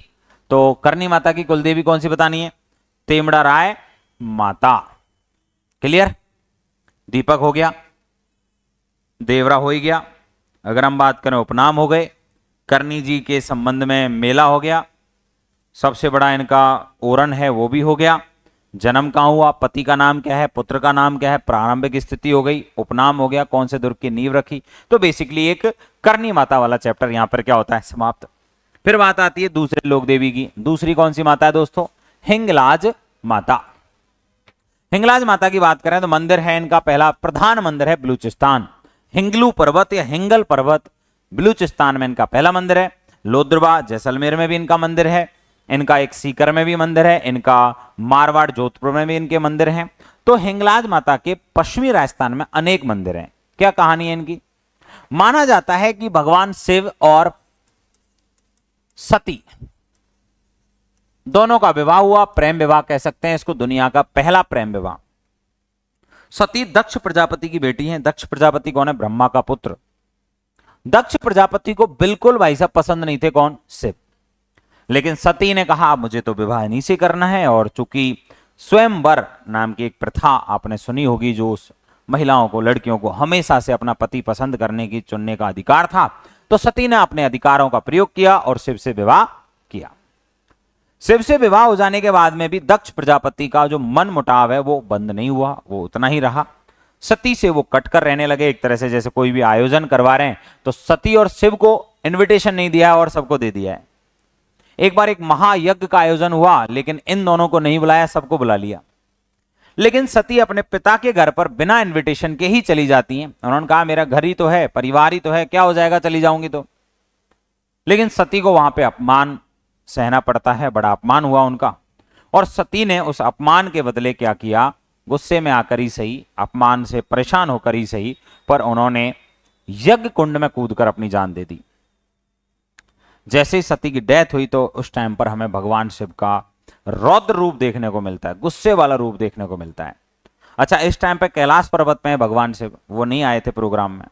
तो करनी माता की कुलदेवी कौन सी बतानी है? तेमड़ा राय माता। क्लियर? दीपक हो गया, देवरा हो ही गया। अगर हम बात करें उपनाम हो गए, करनी जी के संबंध में मेला हो गया, सबसे बड़ा इनका ओरन है वो भी हो गया, जन्म कहां हुआ, पति का नाम क्या है, पुत्र का नाम क्या है, प्रारंभिक स्थिति हो गई, उपनाम हो गया, कौन से दुर्ग की नींव रखी। तो बेसिकली एक करनी माता वाला चैप्टर यहां पर क्या होता है? समाप्त। फिर बात आती है दूसरे लोक देवी की। दूसरी कौन सी माता है दोस्तों? हिंगलाज माता। हिंगलाज माता की बात करें तो मंदिर है इनका, पहला प्रधान मंदिर है बलूचिस्तान, हिंगलू पर्वत या हिंगल पर्वत, बलूचिस्तान में इनका पहला मंदिर है। लोद्रबा जैसलमेर में भी इनका मंदिर है, इनका एक सीकर में भी मंदिर है, इनका मारवाड़ जोधपुर में भी इनके मंदिर हैं। तो हिंगलाज माता के पश्चिमी राजस्थान में अनेक मंदिर हैं। क्या कहानी है इनकी? माना जाता है कि भगवान शिव और सती दोनों का विवाह हुआ, प्रेम विवाह कह सकते हैं इसको, दुनिया का पहला प्रेम विवाह। सती दक्ष प्रजापति की बेटी हैं। दक्ष प्रजापति कौन है? ब्रह्मा का पुत्र। दक्ष प्रजापति को बिल्कुल भाई साहब पसंद नहीं थे कौन? शिव। लेकिन सती ने कहा मुझे तो विवाह इन्हीं से करना है, और चूंकि स्वयंवर नाम की एक प्रथा आपने सुनी होगी, जो उस महिलाओं को, लड़कियों को हमेशा से अपना पति पसंद करने की, चुनने का अधिकार था, तो सती ने अपने अधिकारों का प्रयोग किया और शिव से विवाह किया। शिव से विवाह हो जाने के बाद में भी दक्ष प्रजापति का जो मन मुटाव है वो बंद नहीं हुआ, वो उतना ही रहा। सती से वो कटकर रहने लगे, एक तरह से जैसे कोई भी आयोजन करवा रहे हैं तो सती और शिव को इनविटेशन नहीं दिया है और सबको दे दिया है। एक बार एक महायज्ञ का आयोजन हुआ, लेकिन इन दोनों को नहीं बुलाया, सबको बुला लिया। लेकिन सती अपने पिता के घर पर बिना इनविटेशन के ही चली जाती हैं। उन्होंने कहा मेरा घर ही तो है, परिवार ही तो है, क्या हो जाएगा चली जाऊंगी तो। लेकिन सती को वहां पे अपमान सहना पड़ता है, बड़ा अपमान हुआ उनका। और सती ने उस अपमान के बदले क्या किया? गुस्से में आकर ही सही, अपमान से परेशान होकर ही सही, पर उन्होंने यज्ञ कुंड में कूदकर अपनी जान दे दी। जैसे ही सती की डेथ हुई तो उस टाइम पर हमें भगवान शिव का रौद्र रूप देखने को मिलता है, गुस्से वाला रूप देखने को मिलता है। अच्छा, इस टाइम पे कैलाश पर्वत में भगवान शिव, वो नहीं आए थे प्रोग्राम में।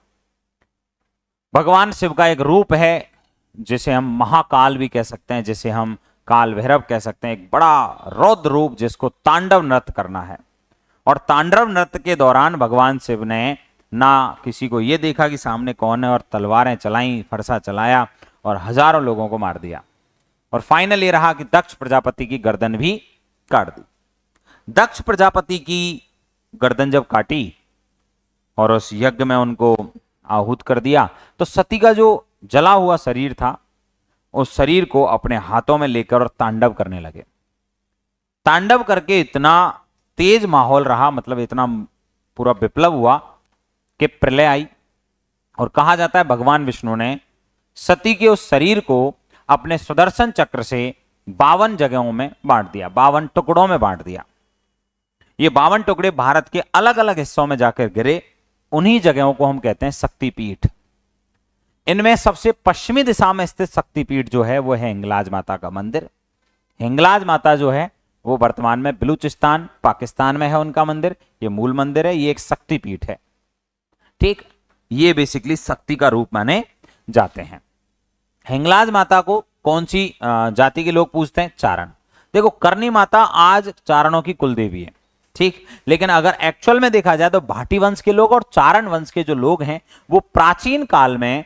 भगवान शिव का एक रूप है जिसे हम महाकाल भी कह सकते हैं, जिसे हम काल भैरव कह सकते हैं, एक बड़ा रौद्र रूप जिसको तांडव नृत्य करना है। और तांडव नृत्य के दौरान भगवान शिव ने ना किसी को यह देखा कि सामने कौन है, और तलवारें चलाई, फरसा चलाया और हजारों लोगों को मार दिया। और फाइनल ये रहा कि दक्ष प्रजापति की गर्दन भी काट दी। दक्ष प्रजापति की गर्दन जब काटी और उस यज्ञ में उनको आहूत कर दिया, तो सती का जो जला हुआ शरीर था, उस शरीर को अपने हाथों में लेकर और तांडव करने लगे। तांडव करके इतना तेज माहौल रहा, मतलब इतना पूरा विप्लव हुआ कि प्रलय आई। और कहा जाता है भगवान विष्णु ने सती के उस शरीर को अपने सुदर्शन चक्र से 52 जगहों में बांट दिया, 52 टुकड़ों में बांट दिया। ये 52 टुकड़े भारत के अलग अलग हिस्सों में जाकर गिरे। उन्हीं जगहों को हम कहते हैं शक्तिपीठ। इनमें सबसे पश्चिमी दिशा में स्थित शक्तिपीठ जो है वो है हिंगलाज माता का मंदिर। हिंगलाज माता जो है वो वर्तमान में बलूचिस्तान, पाकिस्तान में है उनका मंदिर। ये मूल मंदिर है, ये एक शक्तिपीठ है। ठीक, ये बेसिकली शक्ति का रूप माने जाते हैं। हिंगलाज माता को कौन सी जाति के लोग पूछते हैं? चारण। देखो, करनी माता आज चारणों की कुलदेवी है, ठीक। लेकिन अगर एक्चुअल में देखा जाए तो भाटी वंश के लोग और चारण वंश के जो लोग हैं वो प्राचीन काल में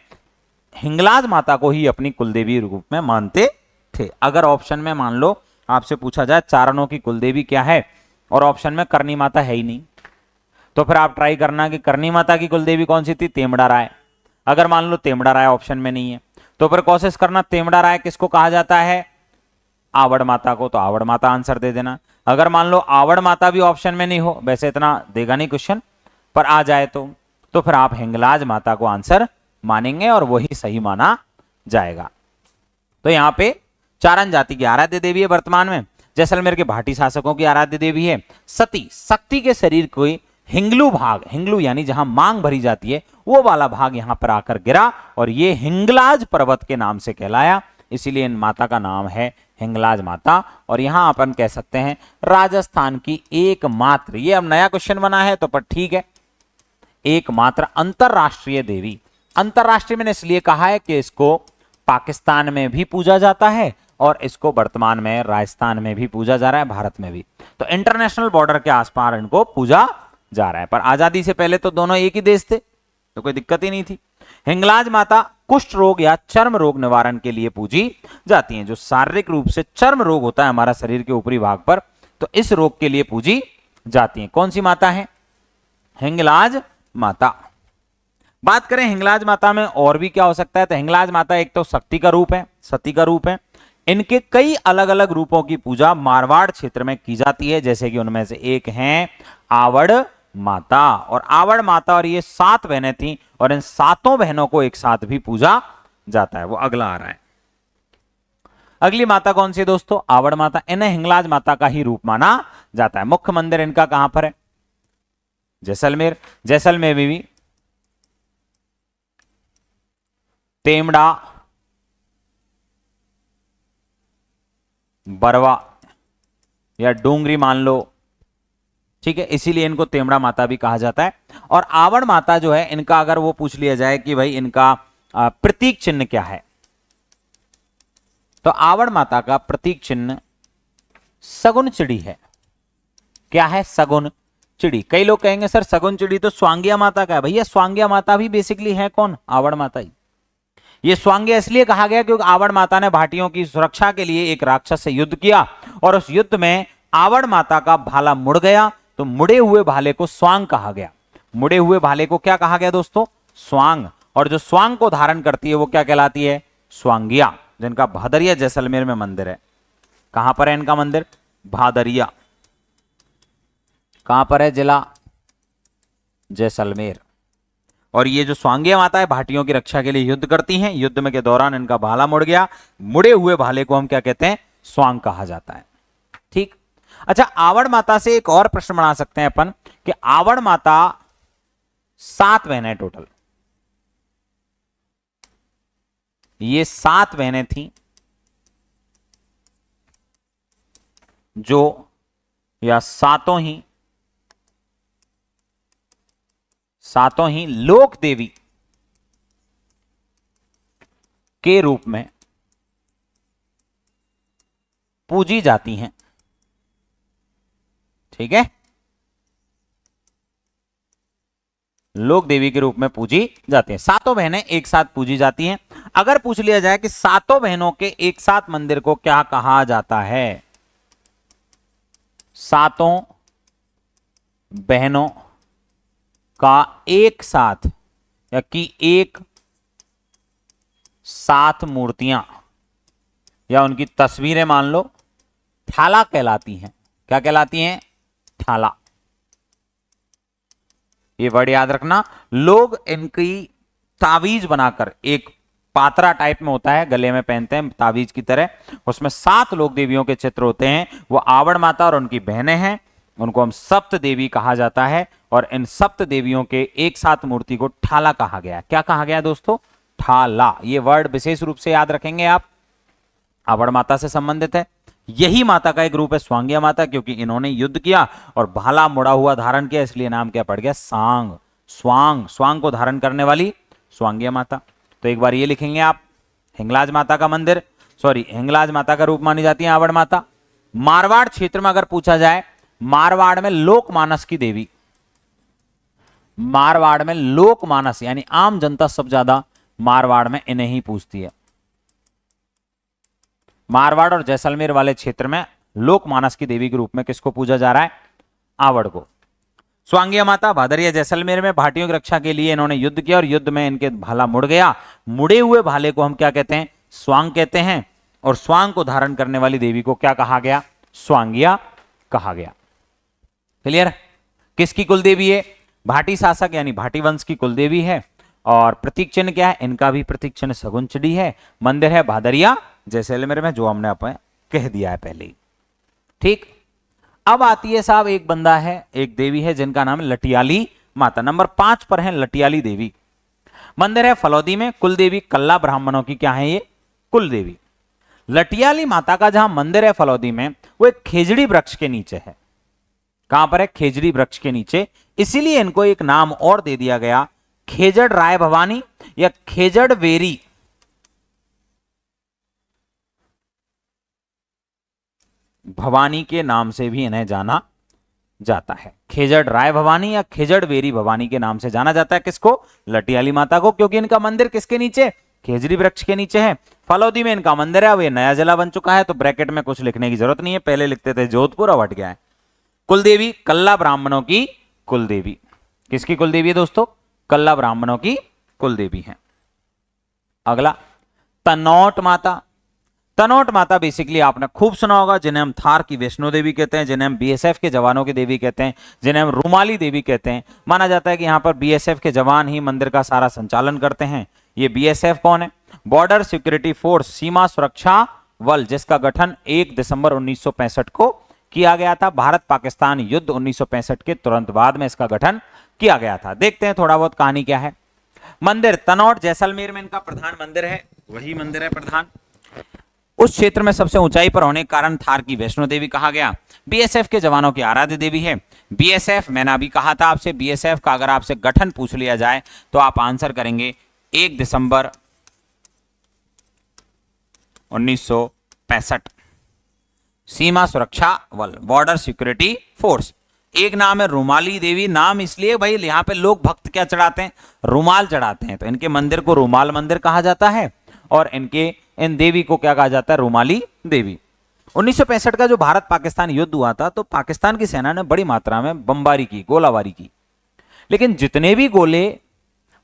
हिंगलाज माता को ही अपनी कुलदेवी रूप में मानते थे। अगर ऑप्शन में मान लो आपसे पूछा जाए चारणों की कुलदेवी क्या है, और ऑप्शन में करनी माता है ही नहीं, तो फिर आप ट्राई करना कि करनी माता की कुलदेवी कौन सी थी? तेमड़ा राय। अगर मान लो तेमड़ा राय ऑप्शन में नहीं है तो फिर कोशिश करना तेमड़ा राय किसको कहा जाता है? आवड़ माता को, तो आवड़ माता आंसर दे देना। अगर मान लो आवड़ माता भी ऑप्शन में नहीं हो, वैसे इतना देगा नहीं क्वेश्चन, पर आ जाए तो फिर आप हिंगलाज माता को आंसर मानेंगे और वही सही माना जाएगा। तो यहां पे चारण जाति की आराध्य देवी है वर्तमान में। जैसलमेर के भाटी शासकों की आराध्य देवी है सती। शक्ति के शरीर को हिंगलू भाग, हिंगलू यानी जहां मांग भरी जाती है, वो वाला भाग यहां पर आकर गिरा और ये हिंगलाज पर्वत के नाम से कहलाया। इसीलिए इन माता का नाम है हिंगलाज माता। और यहां अपन कह सकते हैं राजस्थान की एकमात्र, ये अब नया क्वेश्चन बना है तो पर ठीक है, एकमात्र अंतरराष्ट्रीय देवी, अंतरराष्ट्रीय मैंने इसलिए कहा है कि इसको पाकिस्तान में भी पूजा जाता है और इसको वर्तमान में राजस्थान में भी पूजा जा रहा है, भारत में भी। तो इंटरनेशनल बॉर्डर के आसपास इनको पूजा जा रहा है। पर आजादी से पहले तो दोनों एक ही देश थे, तो कोई दिक्कत ही नहीं थी। हिंगलाज माता कुष्ठ रोग या चर्म रोग निवारण के लिए पूजी जाती हैं। जो शारीरिक रूप से चर्म रोग होता है हमारा शरीर के ऊपरी भाग पर, तो इस रोग के लिए पूजी जाती हैं। कौन सी माता है? हिंगलाज माता। बात करें हिंगलाज माता में और भी क्या हो सकता है, तो हिंगलाज माता एक तो शक्ति का रूप है, सती का रूप है। इनके कई अलग अलग रूपों की पूजा मारवाड़ क्षेत्र में की जाती है, जैसे कि उनमें से एक है आवड़ माता। और आवड़ माता और ये 7 बहनें थीं और इन 7 बहनों को एक साथ भी पूजा जाता है। वो अगला आ रहा है। अगली माता कौन सी है दोस्तों? आवड़ माता। इन्हें हिंगलाज माता का ही रूप माना जाता है। मुख्य मंदिर इनका कहां पर है? जैसलमेर। जैसलमेर में भी तेमड़ा, बरवा या डोंगरी मान लो, ठीक है, इसीलिए इनको तेमड़ा माता भी कहा जाता है। और आवड़ माता जो है, इनका अगर वो पूछ लिया जाए कि भाई इनका प्रतीक चिन्ह क्या है, तो आवड़ माता का प्रतीक चिन्ह सगुन चिड़ी है। क्या है? सगुन चिड़ी। कई लोग कहेंगे सर सगुन चिड़ी तो स्वांगिया माता का है। भैया स्वांगिया माता भी बेसिकली है कौन? आवड़ माता ही। ये स्वांग्य इसलिए कहा गया क्योंकि आवड़ माता ने भाटियों की सुरक्षा के लिए एक राक्षस से युद्ध किया और उस युद्ध में आवड़ माता का भाला मुड़ गया, तो मुड़े हुए भाले को स्वांग कहा गया। मुड़े हुए भाले को क्या कहा गया दोस्तों? स्वांग। और जो स्वांग को धारण करती है वो क्या कहलाती है? स्वांगिया, जिनका भादरिया जैसलमेर में मंदिर है। कहां पर है इनका मंदिर? भादरिया। कहां पर है? जिला जैसलमेर। और ये जो स्वांगिया माता है भाटियों की रक्षा के लिए युद्ध करती हैं। युद्ध में के दौरान इनका भाला मुड़ गया। मुड़े हुए भाले को हम क्या कहते हैं? स्वांग कहा जाता है। ठीक। अच्छा, आवड़ माता से एक और प्रश्न बना सकते हैं अपन कि आवड़ माता 7 बहनें टोटल, ये 7 बहनें थी जो या सातों ही लोक देवी के रूप में पूजी जाती हैं। ठीक है, लोक देवी के रूप में पूजी जाती हैं। 7 बहनें एक साथ पूजी जाती हैं। अगर पूछ लिया जाए कि 7 बहनों के एक साथ मंदिर को क्या कहा जाता है? 7 बहनों का एक साथ या कि एक साथ मूर्तियां या उनकी तस्वीरें मान लो ठाला कहलाती हैं। क्या कहलाती हैं? ठाला। ये वर्ड याद रखना। लोग इनकी तावीज बनाकर, एक पात्रा टाइप में होता है, गले में पहनते हैं तावीज की तरह, उसमें 7 लोक देवियों के चित्र होते हैं। वो आवड़ माता और उनकी बहनें हैं, उनको हम सप्त देवी कहा जाता है। और इन सप्त देवियों के एक साथ मूर्ति को ठाला कहा गया। क्या कहा गया दोस्तों? ठाला। ये वर्ड विशेष रूप से याद रखेंगे आप, आवड़ माता से संबंधित है। यही माता का एक रूप है स्वांगिया माता, क्योंकि इन्होंने युद्ध किया और भाला मुड़ा हुआ धारण किया, इसलिए नाम क्या पड़ गया? सांग। स्वांग, स्वांग को धारण करने वाली स्वांगिया माता। तो एक बार ये लिखेंगे आप, हिंगलाज माता का मंदिर, हिंगलाज माता का रूप मानी जाती है आवड़ माता। मारवाड़ क्षेत्र में अगर पूछा जाए, मारवाड़ में लोकमानस की देवी, मारवाड़ में लोकमानस यानी आम जनता सब ज्यादा मारवाड़ में इन्हें ही पूछती है। मारवाड़ और जैसलमेर वाले क्षेत्र में लोकमानस की देवी के रूप में किसको पूजा जा रहा है? आवड़ को। स्वांगिया माता भादरिया जैसलमेर में भाटियों की रक्षा के लिए इन्होंने युद्ध किया और युद्ध में इनके भाला मुड़ गया। मुड़े हुए भाले को हम क्या कहते हैं? स्वांग कहते हैं। और स्वांग को धारण करने वाली देवी को क्या कहा गया? स्वांगिया कहा गया। क्लियर? किसकी कुलदेवी है? भाटी शासक यानी भाटी वंश की कुलदेवी है। और प्रतीक चिन्ह क्या है? इनका भी प्रतीक चिन्ह सगुन चिड़ी है। मंदिर है भादरिया जैसलमेर में, जो हमने अपन कह दिया है पहले ही। ठीक। अब आती है साहब, एक बंदा है, एक देवी है जिनका नाम है लटियाली माता। नंबर 5 पर है लटियाली देवी। मंदिर है फलौदी में। कुलदेवी कल्ला ब्राह्मणों की क्या है? ये कुलदेवी। लटियाली माता का जहां मंदिर है फलौदी में, वो एक खेजड़ी वृक्ष के नीचे है। कहां पर है? खेजड़ी वृक्ष के नीचे। इसीलिए इनको एक नाम और दे दिया गया, खेजड़ राय भवानी या खेजड़ वेरी भवानी के नाम से भी इन्हें जाना जाता है। खेजड़ राय भवानी या खेजड़ वेरी भवानी के नाम से जाना जाता है किसको? लटियाली माता को, क्योंकि इनका मंदिर किसके नीचे? खेजड़ी वृक्ष के नीचे है। फलौदी में इनका मंदिर है, अब ये नया जिला बन चुका है, तो ब्रैकेट में कुछ लिखने की जरूरत नहीं है, पहले लिखते थे जोधपुर, अब हट गया है। कुलदेवी कल्ला ब्राह्मणों की कुलदेवी। किसकी कुलदेवी है दोस्तों? कल्ला ब्राह्मणों की कुलदेवी है। अगला तनोट माता। तनोट माता बेसिकली आपने खूब सुना होगा, जिन्हें हम थार की वैष्णो देवी कहते हैं, जिन्हें हम बीएसएफ के जवानों की देवी कहते हैं, जिन्हें हम रुमाली देवी कहते हैं। माना जाता है कि यहाँ पर बीएसएफ के जवान ही मंदिर का सारा संचालन करते हैं। ये बीएसएफ कौन है? बॉर्डर सिक्योरिटी फोर्स, सीमा सुरक्षा बल, जिसका गठन 1 दिसंबर 1965 को किया गया था। भारत पाकिस्तान युद्ध 1965 के तुरंत बाद में इसका गठन किया गया था। देखते हैं थोड़ा बहुत कहानी क्या है। मंदिर तनोट जैसलमेर में इनका प्रधान मंदिर है, वही मंदिर है प्रधान। उस क्षेत्र में सबसे ऊंचाई पर होने के कारण थार की वैष्णो देवी कहा गया। बीएसएफ के जवानों की आराध्य देवी है। बीएसएफ, मैंने अभी कहा था आपसे, बीएसएफ का अगर आपसे गठन पूछ लिया जाए तो आप आंसर करेंगे 1 दिसंबर 1965। सीमा सुरक्षा बल, बॉर्डर सिक्योरिटी फोर्स। एक नाम है रुमाली देवी, नाम इसलिए भाई यहाँ पे लोग भक्त क्या चढ़ाते हैं? रुमाल चढ़ाते हैं, तो इनके मंदिर को रुमाल मंदिर कहा जाता है और इन देवी को क्या कहा जाता है? रुमाली देवी। 1965 का जो भारत पाकिस्तान युद्ध हुआ था, तो पाकिस्तान की सेना ने बड़ी मात्रा में बमबारी की, गोलाबारी की, लेकिन जितने भी गोले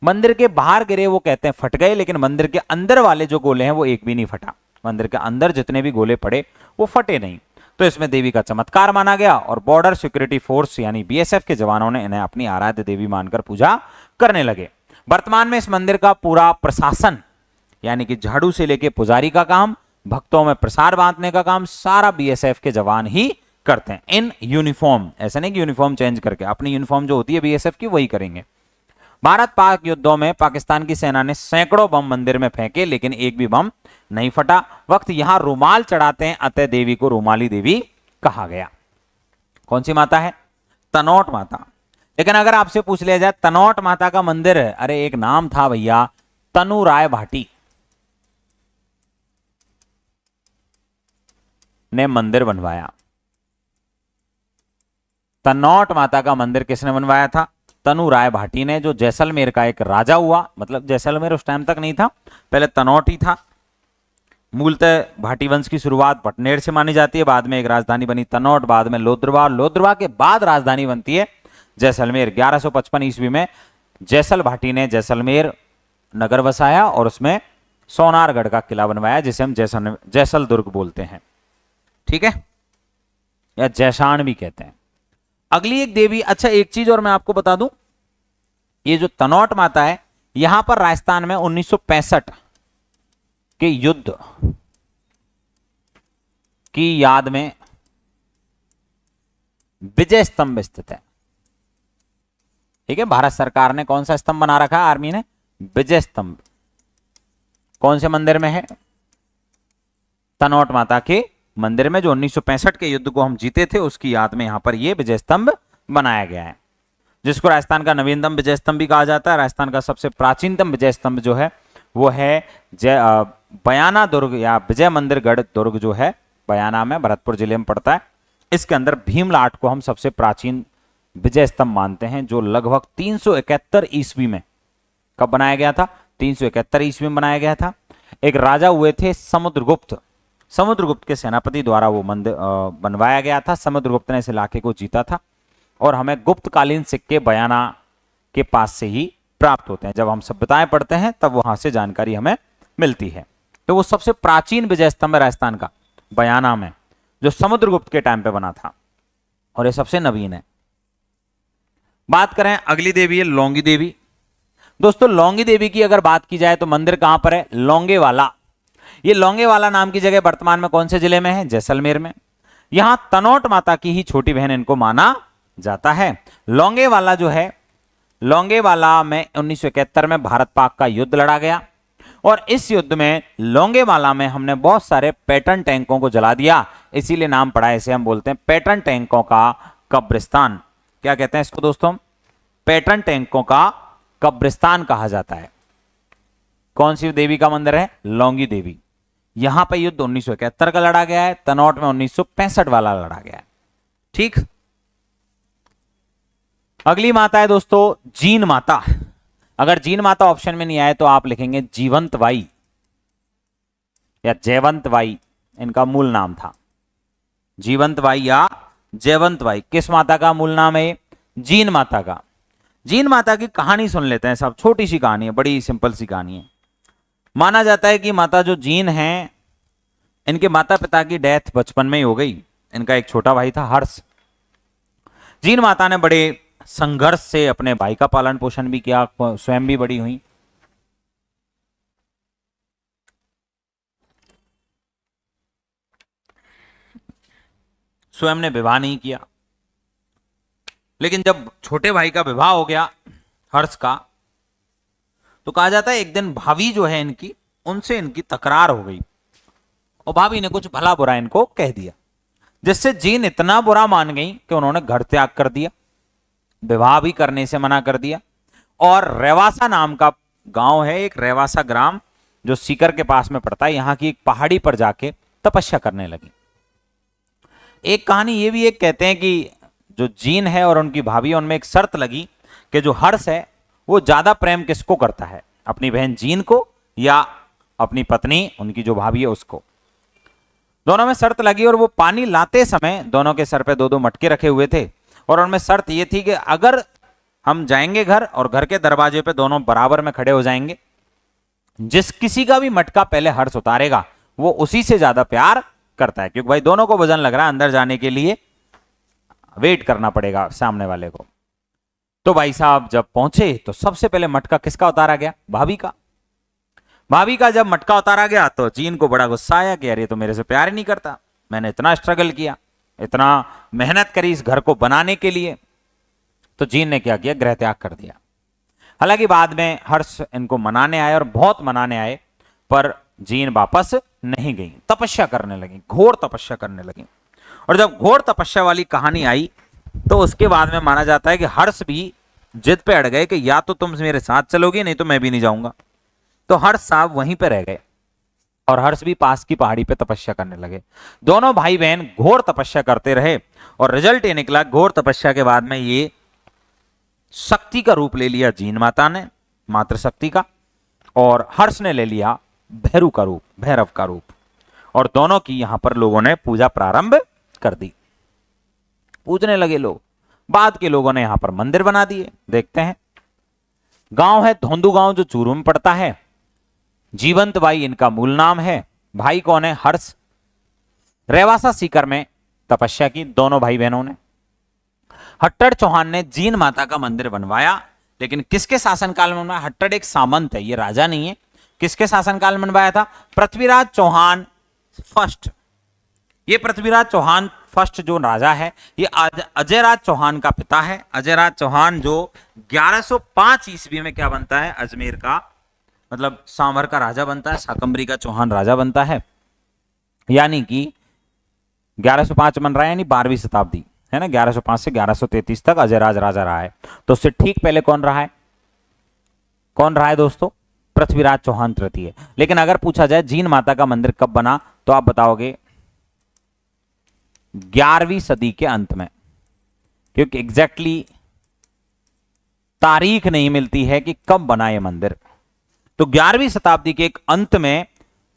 मंदिर के बाहर गिरे वो कहते हैं फट गए, लेकिन मंदिर के अंदर वाले जो गोले हैं वो एक भी नहीं फटा। मंदिर के अंदर जितने भी गोले पड़े वो फटे नहीं, तो इसमें देवी का चमत्कार माना गया और बॉर्डर सिक्योरिटी फोर्स यानी बीएसएफ के जवानों ने इन्हें अपनी आराध्य देवी मानकर पूजा करने लगे। वर्तमान में इस मंदिर का पूरा प्रशासन यानी कि झाड़ू से लेके पुजारी का काम, भक्तों में प्रसाद बांटने का काम, सारा बीएसएफ के जवान ही करते हैं इन यूनिफॉर्म। ऐसा नहीं कि यूनिफॉर्म चेंज करके, अपनी यूनिफॉर्म जो होती है बीएसएफ की वही करेंगे। भारत पाक युद्धों में पाकिस्तान की सेना ने सैकड़ों बम मंदिर में फेंके, लेकिन एक भी बम नहीं फटा। वक्त यहां रुमाल चढ़ाते हैं, अतः देवी को रुमाली देवी कहा गया। कौन सी माता है? तनोट माता। लेकिन अगर आपसे पूछ लिया जाए तनोट माता का मंदिर, अरे एक नाम था भैया, तनु राय भाटी ने मंदिर बनवाया। तनोट माता का मंदिर किसने बनवाया था? तनु राय भाटी ने, जो जैसलमेर का एक राजा हुआ। मतलब जैसलमेर उस टाइम तक नहीं था, पहले तनोट ही था। मूलतः भाटी वंश की शुरुआत पटनेर से मानी जाती है, बाद में एक राजधानी बनी तनोट, बाद में लोद्रवा, लोद्रवा के बाद राजधानी बनती है जैसलमेर। 1155 ईस्वी में जैसल भाटी ने जैसलमेर नगर बसाया और उसमें सोनारगढ़ का किला बनवाया, जिसे हम जैसल दुर्ग बोलते हैं, ठीक है, या जैशान भी कहते हैं। अगली एक देवी, अच्छा एक चीज और मैं आपको बता दूं, ये जो तनोट माता है, यहां पर राजस्थान में 1965 के युद्ध की याद में विजय स्तंभ स्थित है। ठीक है, भारत सरकार ने कौन सा स्तंभ बना रखा है? आर्मी ने विजय स्तंभ। कौन से मंदिर में है? तनोट माता के मंदिर में, जो 1965 के युद्ध को हम जीते थे उसकी याद में यहां पर यह विजय स्तंभ बनाया गया है, जिसको राजस्थान का नवीनतम विजय स्तंभ भी कहा जाता है। राजस्थान का सबसे प्राचीनतम विजय स्तंभ जो है वो है बयाना दुर्ग या विजय मंदिरगढ़ दुर्ग, जो है बयाना में, भरतपुर जिले में पड़ता है। इसके अंदर भीमलाट को हम सबसे प्राचीन विजय स्तंभ मानते हैं, जो लगभग 371 ईस्वी में, कब बनाया गया था? 371 ईस्वी में बनाया गया था। एक राजा हुए थे समुद्रगुप्त, समुद्रगुप्त के सेनापति द्वारा वो मंदिर बनवाया गया था। समुद्रगुप्त ने इस इलाके को जीता था और हमें गुप्तकालीन सिक्के बयाना के पास से ही प्राप्त होते हैं। जब हम सभ्यताएं पढ़ते हैं तब वहां से जानकारी हमें मिलती है। तो वो सबसे प्राचीन विजय स्तंभ है राजस्थान का, बयाना में, जो समुद्रगुप्त के टाइम पे बना था, और ये सबसे नवीन है। बात करें अगली देवी है लौंगी देवी। दोस्तों लौंगी देवी की अगर बात की जाए तो मंदिर कहां पर है? लौंगेवाला। ये लौंगेवाला नाम की जगह वर्तमान में कौन से जिले में है? जैसलमेर में। यहां तनोट माता की ही छोटी बहन इनको माना जाता है। लौंगेवाला जो है, लौंगेवाला में 1971 में भारत पाक का युद्ध लड़ा गया और इस युद्ध में लौंगेवाला में हमने बहुत सारे पैटर्न टैंकों को जला दिया, इसीलिए नाम पड़ा है, इसे हम बोलते हैं पैटर्न टैंकों का कब्रिस्तान। क्या कहते हैं इसको दोस्तों? पैटर्न टैंकों का कब्रिस्तान कहा जाता है। कौन सी देवी का मंदिर है? लौंगी देवी। यहां पर युद्ध 1971 का लड़ा गया है, तनौट में 1965 वाला लड़ा गया है। ठीक। अगली माता है दोस्तों जीन माता। अगर जीन माता ऑप्शन में नहीं आए तो आप लिखेंगे जीवंत बाई या जयवंत बाई, इनका मूल नाम था। जीवंत बाई या जयवंत बाई। किस माता का मूल नाम है? जीन माता का। जीन माता की कहानी सुन लेते हैं सब। छोटी सी कहानी है, बड़ी सिंपल सी कहानी है। माना जाता है कि माता जो जीन हैं, इनके माता पिता की डेथ बचपन में ही हो गई। इनका एक छोटा भाई था हर्ष। जीन माता ने बड़े संघर्ष से अपने भाई का पालन पोषण भी किया, स्वयं भी बड़ी हुई। स्वयं ने विवाह नहीं किया, लेकिन जब छोटे भाई का विवाह हो गया हर्ष का, तो कहा जाता है एक दिन भाभी जो है इनकी, उनसे इनकी तकरार हो गई और भाभी ने कुछ भला बुरा इनको कह दिया, जिससे जीन इतना बुरा मान गई कि उन्होंने घर त्याग कर दिया, विवाह भी करने से मना कर दिया और रेवासा नाम का गांव है, एक रेवासा ग्राम जो सीकर के पास में पड़ता है, यहां की एक पहाड़ी पर जाके तपस्या करने लगी। एक कहानी ये भी एक कहते हैं कि जो जीन है और उनकी भाभी, उनमें एक शर्त लगी कि जो हर्ष है वो ज्यादा प्रेम किसको करता है, अपनी बहन जीन को या अपनी पत्नी उनकी जो भाभी है उसको। दोनों में शर्त लगी और वो पानी लाते समय दोनों के सर पे दो दो मटके रखे हुए थे और उनमें शर्त ये थी कि अगर हम जाएंगे घर और घर के दरवाजे पे दोनों बराबर में खड़े हो जाएंगे, जिस किसी का भी मटका पहले हर्ष उतारेगा वो उसी से ज्यादा प्यार करता है, क्योंकि भाई दोनों को वजन लग रहा है, अंदर जाने के लिए वेट करना पड़ेगा सामने वाले को। तो भाई साहब जब पहुंचे तो सबसे पहले मटका किसका उतारा गया? भाभी का। भाभी का जब मटका उतारा गया तो जीन को बड़ा गुस्सा आया कि यार ये तो मेरे से प्यार ही नहीं करता, मैंने इतना स्ट्रगल किया, इतना मेहनत करी इस घर को बनाने के लिए। तो जीन ने क्या किया? गृह त्याग कर दिया। हालांकि बाद में हर्ष इनको मनाने आए और बहुत मनाने आए, पर जीन वापस नहीं गई, तपस्या करने लगी, घोर तपस्या करने लगी। और जब घोर तपस्या वाली कहानी आई तो उसके बाद में माना जाता है कि हर्ष भी जिद पे अड़ गए कि या तो तुम मेरे साथ चलोगे नहीं तो मैं भी नहीं जाऊंगा। तो हर्ष साहब वहीं पे रह गए और हर्ष भी पास की पहाड़ी पे तपस्या करने लगे। दोनों भाई बहन घोर तपस्या करते रहे और रिजल्ट ये निकला, घोर तपस्या के बाद में ये शक्ति का रूप ले लिया जीन माता ने, मातृशक्ति का, और हर्ष ने ले लिया भैरव का रूप, भैरव का रूप। और दोनों की यहां पर लोगों ने पूजा प्रारंभ कर दी, पूजने लगे लोग। बाद के लोगों ने यहां पर मंदिर बना दिए। देखते हैं, गांव है धोंदू गांव जो चूरू में पड़ता है। जीवंत बाई इनका मूल नाम है। भाई कौन है? हर्ष। रेवासा सीकर में तपस्या की दोनों भाई बहनों ने। हट्टड़ चौहान ने जीन माता का मंदिर बनवाया, लेकिन किसके शासनकाल में बनवाया? हट्टड़ एक सामंत है, ये राजा नहीं है। किसके शासनकाल में बनवाया था? पृथ्वीराज चौहान फर्स्ट। ये पृथ्वीराज चौहान फर्स्ट जो राजा है, ये अजयराज चौहान का पिता है। अजयराज चौहान जो 1105 ईस्वी में क्या बनता है? अजमेर का, मतलब सांभर का राजा बनता है, शाकंभरी का चौहान राजा बनता है। यानी कि 1105 बन रहा है, यानी 12वीं शताब्दी है ना, 1105 से 1133 तक अजयराज राजा रहा है। तो उससे ठीक पहले कौन रहा है? कौन रहा है दोस्तों? पृथ्वीराज चौहान तृतीय। लेकिन अगर पूछा जाए जीन माता का मंदिर कब बना, तो आप बताओगे 11वीं सदी के अंत में, क्योंकि एग्जैक्टली तारीख नहीं मिलती है कि कब बना यह मंदिर। तो 11वीं शताब्दी के एक अंत में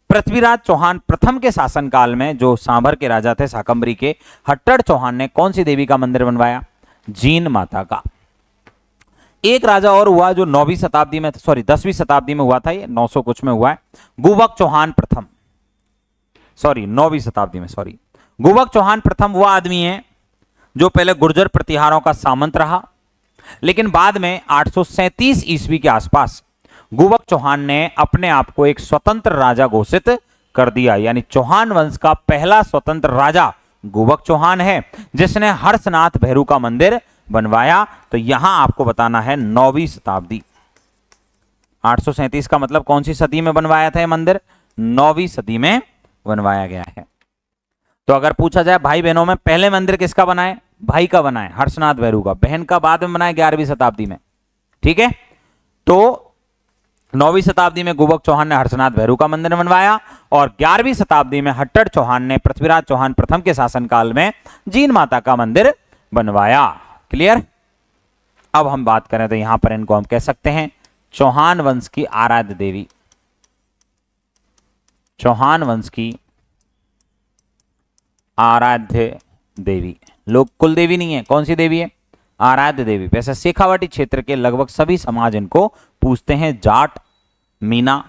पृथ्वीराज चौहान प्रथम के शासनकाल में, जो सांभर के राजा थे शाकंभरी के, हट्टड़ चौहान ने कौन सी देवी का मंदिर बनवाया? जीन माता का। एक राजा और हुआ जो 9वीं शताब्दी में, सॉरी 10वीं शताब्दी में हुआ था, ये 900 कुछ में हुआ है, गुबक चौहान प्रथम। सॉरी 9वीं शताब्दी में, सॉरी। गुबक चौहान प्रथम वो आदमी है जो पहले गुर्जर प्रतिहारों का सामंत रहा, लेकिन बाद में 837 ईस्वी के आसपास गुबक चौहान ने अपने आप को एक स्वतंत्र राजा घोषित कर दिया। यानी चौहान वंश का पहला स्वतंत्र राजा गुबक चौहान है, जिसने हर्षनाथ भैरू का मंदिर बनवाया। तो यहां आपको बताना है 9वीं शताब्दी। 837 का मतलब कौन सी सदी में बनवाया था यह मंदिर? 9वीं सदी में बनवाया गया है। तो अगर पूछा जाए भाई बहनों में पहले मंदिर किसका बनाए? भाई का बनाए, हर्षनाथ भैरू का। बहन का बाद में बनाए 11वीं शताब्दी में। ठीक है, तो 9वीं शताब्दी में गुबक चौहान ने हर्षनाथ भैरू का मंदिर बनवाया और 11वीं शताब्दी में हट्टड़ चौहान ने पृथ्वीराज चौहान प्रथम के शासनकाल में जीन माता का मंदिर बनवाया। क्लियर। अब हम बात करें तो यहां पर इनको हम कह सकते हैं चौहान वंश की आराध्य देवी। चौहान वंश की आराध्य देवी, लोग कुल देवी नहीं है, कौन सी देवी है? आराध्य देवी। वैसे शेखावाटी क्षेत्र के लगभग सभी समाज इनको पूजते हैं। जाट, मीना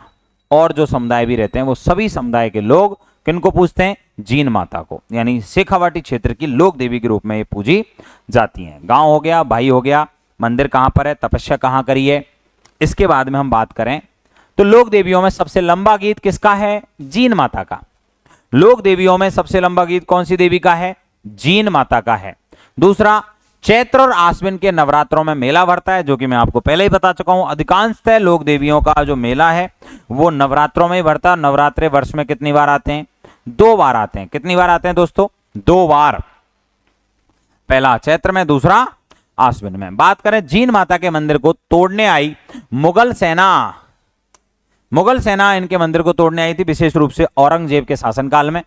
और जो समुदाय भी रहते हैं वो सभी समुदाय के लोग किनको पूजते हैं? जीन माता को, यानी शेखावाटी क्षेत्र की लोक देवी के रूप में ये पूजी जाती हैं। गांव हो गया, भाई हो गया, मंदिर कहां पर है, तपस्या कहां करी है। इसके बाद में हम बात करें तो लोक देवियों में सबसे लंबा गीत किसका है? जीन माता का। लोक देवियों में सबसे लंबा गीत कौन सी देवी का है? जीन माता का है। दूसरा, चैत्र और आश्विन के नवरात्रों में मेला भरता है, जो कि मैं आपको पहले ही बता चुका हूं। अधिकांशतः लोक देवियों का जो मेला है वो नवरात्रों में ही भरता है। नवरात्रे वर्ष में कितनी बार आते हैं? 2 बार आते हैं। कितनी बार आते हैं दोस्तों? 2 बार। पहला चैत्र में, दूसरा आश्विन में। बात करें जीन माता के मंदिर को तोड़ने आई मुगल सेना। मुगल सेना इनके मंदिर को तोड़ने आई थी, विशेष रूप से औरंगजेब के शासनकाल में।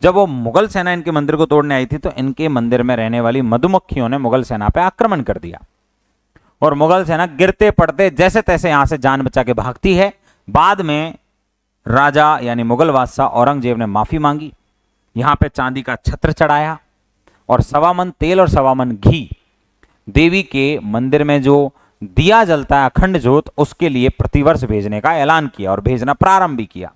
जब वो मुगल सेना इनके मंदिर को तोड़ने आई थी तो इनके मंदिर में रहने वाली मधुमक्खियों ने मुगल सेना पर आक्रमण कर दिया और मुगल सेना गिरते पड़ते जैसे तैसे यहां से जान बचा के भागती है। बाद में राजा यानी मुगल बादशाह औरंगजेब ने माफी मांगी, यहां पे चांदी का छत्र चढ़ाया और 1.25 मन तेल और 1.25 मन घी देवी के मंदिर में जो दिया जलता है अखंड ज्योत, उसके लिए प्रतिवर्ष भेजने का ऐलान किया और भेजना प्रारंभ भी किया।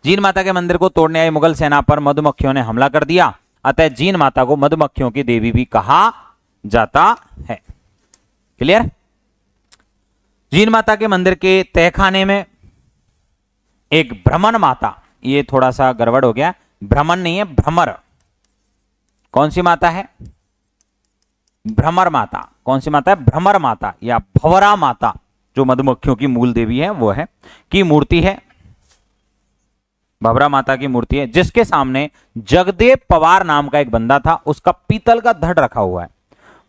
जीन माता के मंदिर को तोड़ने आई मुगल सेना पर मधुमक्खियों ने हमला कर दिया, अतः जीन माता को मधुमक्खियों की देवी भी कहा जाता है। क्लियर। जीन माता के मंदिर के तहखाने में एक भ्रमर माता, ये थोड़ा सा गड़बड़ हो गया, भ्रमण नहीं है भ्रमर। कौन सी माता है? भ्रमर माता। कौन सी माता है? भ्रमर माता या भंवरा माता, जो मधुमक्खियों की मूल देवी है वो है, की मूर्ति है। भंवरा माता की मूर्ति है, जिसके सामने जगदेव पवार नाम का एक बंदा था, उसका पीतल का धड़ रखा हुआ है।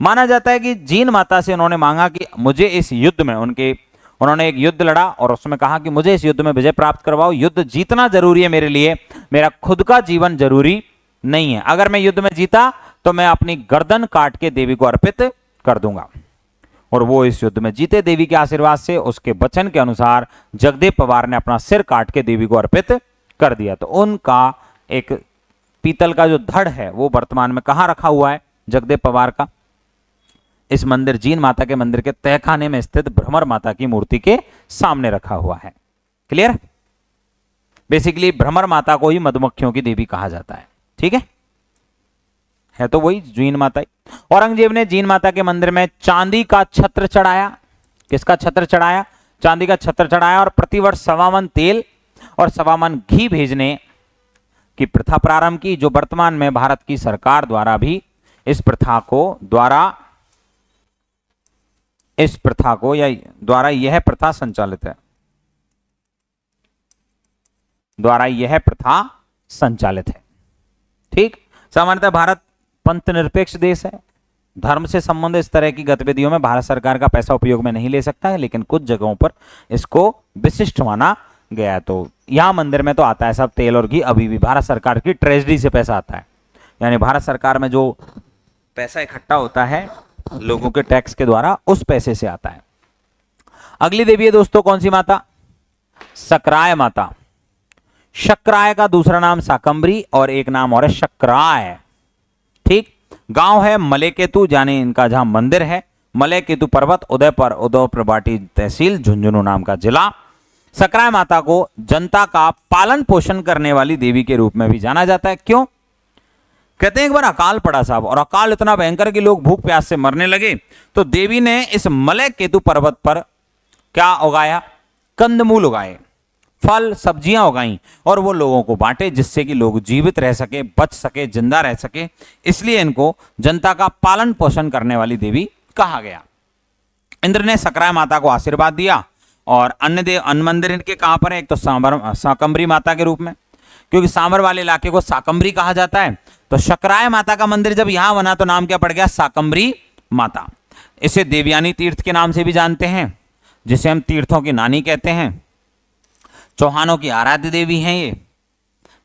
माना जाता है कि जीन माता से उन्होंने मांगा कि मुझे इस युद्ध में, उन्होंने एक युद्ध लड़ा और उसमें कहा कि मुझे इस युद्ध में विजय प्राप्त करवाओ। युद्ध जीतना जरूरी है मेरे लिए, मेरा खुद का जीवन जरूरी नहीं है। अगर मैं युद्ध में जीता तो मैं अपनी गर्दन काट के देवी को अर्पित कर दूंगा। और वो इस युद्ध में जीते देवी के आशीर्वाद से। उसके वचन के अनुसार जगदेव पवार ने अपना सिर काट के देवी को अर्पित कर दिया। तो उनका एक पीतल का जो धड़ है वो वर्तमान में कहां रखा हुआ है? जगदेव पवार का इस मंदिर जीन माता के मंदिर के तहखाने में स्थित भ्रमर माता की मूर्ति के सामने रखा हुआ है। क्लियर। बेसिकली भ्रमर माता को ही मधुमक्खियों की देवी कहा जाता है। ठीक है तो वही जीन माता ही। औरंगजेब ने जीन माता के मंदिर में चांदी का छत्र चढ़ाया। किसका छत्र चढ़ाया? चांदी का छत्र चढ़ाया और प्रतिवर्ष 1.25 मन तेल और 1.25 मन घी भेजने की प्रथा प्रारंभ की, जो वर्तमान में भारत की सरकार द्वारा भी इस प्रथा को या द्वारा यह प्रथा संचालित है, ठीक। सामान्यतः भारत पंथ निरपेक्ष देश है। धर्म से संबंधित इस तरह की गतिविधियों में भारत सरकार का पैसा उपयोग में नहीं ले सकता है, लेकिन कुछ जगहों पर इसको विशिष्ट माना गया है। तो यहां मंदिर में तो आता है सब तेल और घी, अभी भी भारत सरकार की ट्रेजरी से पैसा आता है, यानी भारत सरकार में जो पैसा इकट्ठा होता है लोगों के टैक्स के द्वारा, उस पैसे से आता है। अगली देवी है दोस्तों कौन सी माता? सक्राय माता। शक्राय का दूसरा नाम शाकंभरी और एक नाम और है शक्राय। ठीक। गांव है मलेकेतु, यानी इनका जहां मंदिर है मलेकेतु पर्वत, उदयपुर बाटी तहसील, झुंझुनू नाम का जिला। सक्राय माता को जनता का पालन पोषण करने वाली देवी के रूप में भी जाना जाता है। क्यों? कहते हैं एक बार अकाल पड़ा साहब, और अकाल इतना भयंकर कि लोग भूख प्यास से मरने लगे, तो देवी ने इस मलेकेतु पर्वत पर क्या उगाया? कंदमूल उगाए, फल सब्जियां उगाई और वो लोगों को बांटे, जिससे कि लोग जीवित रह सके, बच सके, जिंदा रह सके। इसलिए इनको जनता का पालन पोषण करने वाली देवी कहा गया। इंद्र ने सक्राय माता को आशीर्वाद दिया और अन्य मंदिर इनके कहां पर है? एक तो शाकंभरी माता के रूप में, क्योंकि सांबर वाले इलाके को शाकंभरी कहा जाता है। तो शक्राय माता का मंदिर जब यहां बना तो नाम क्या पड़ गया? शाकंभरी माता। इसे देवयानी तीर्थ के नाम से भी जानते हैं। जिसे हम तीर्थों की नानी कहते हैं। चौहानों की आराध्य देवी हैं ये।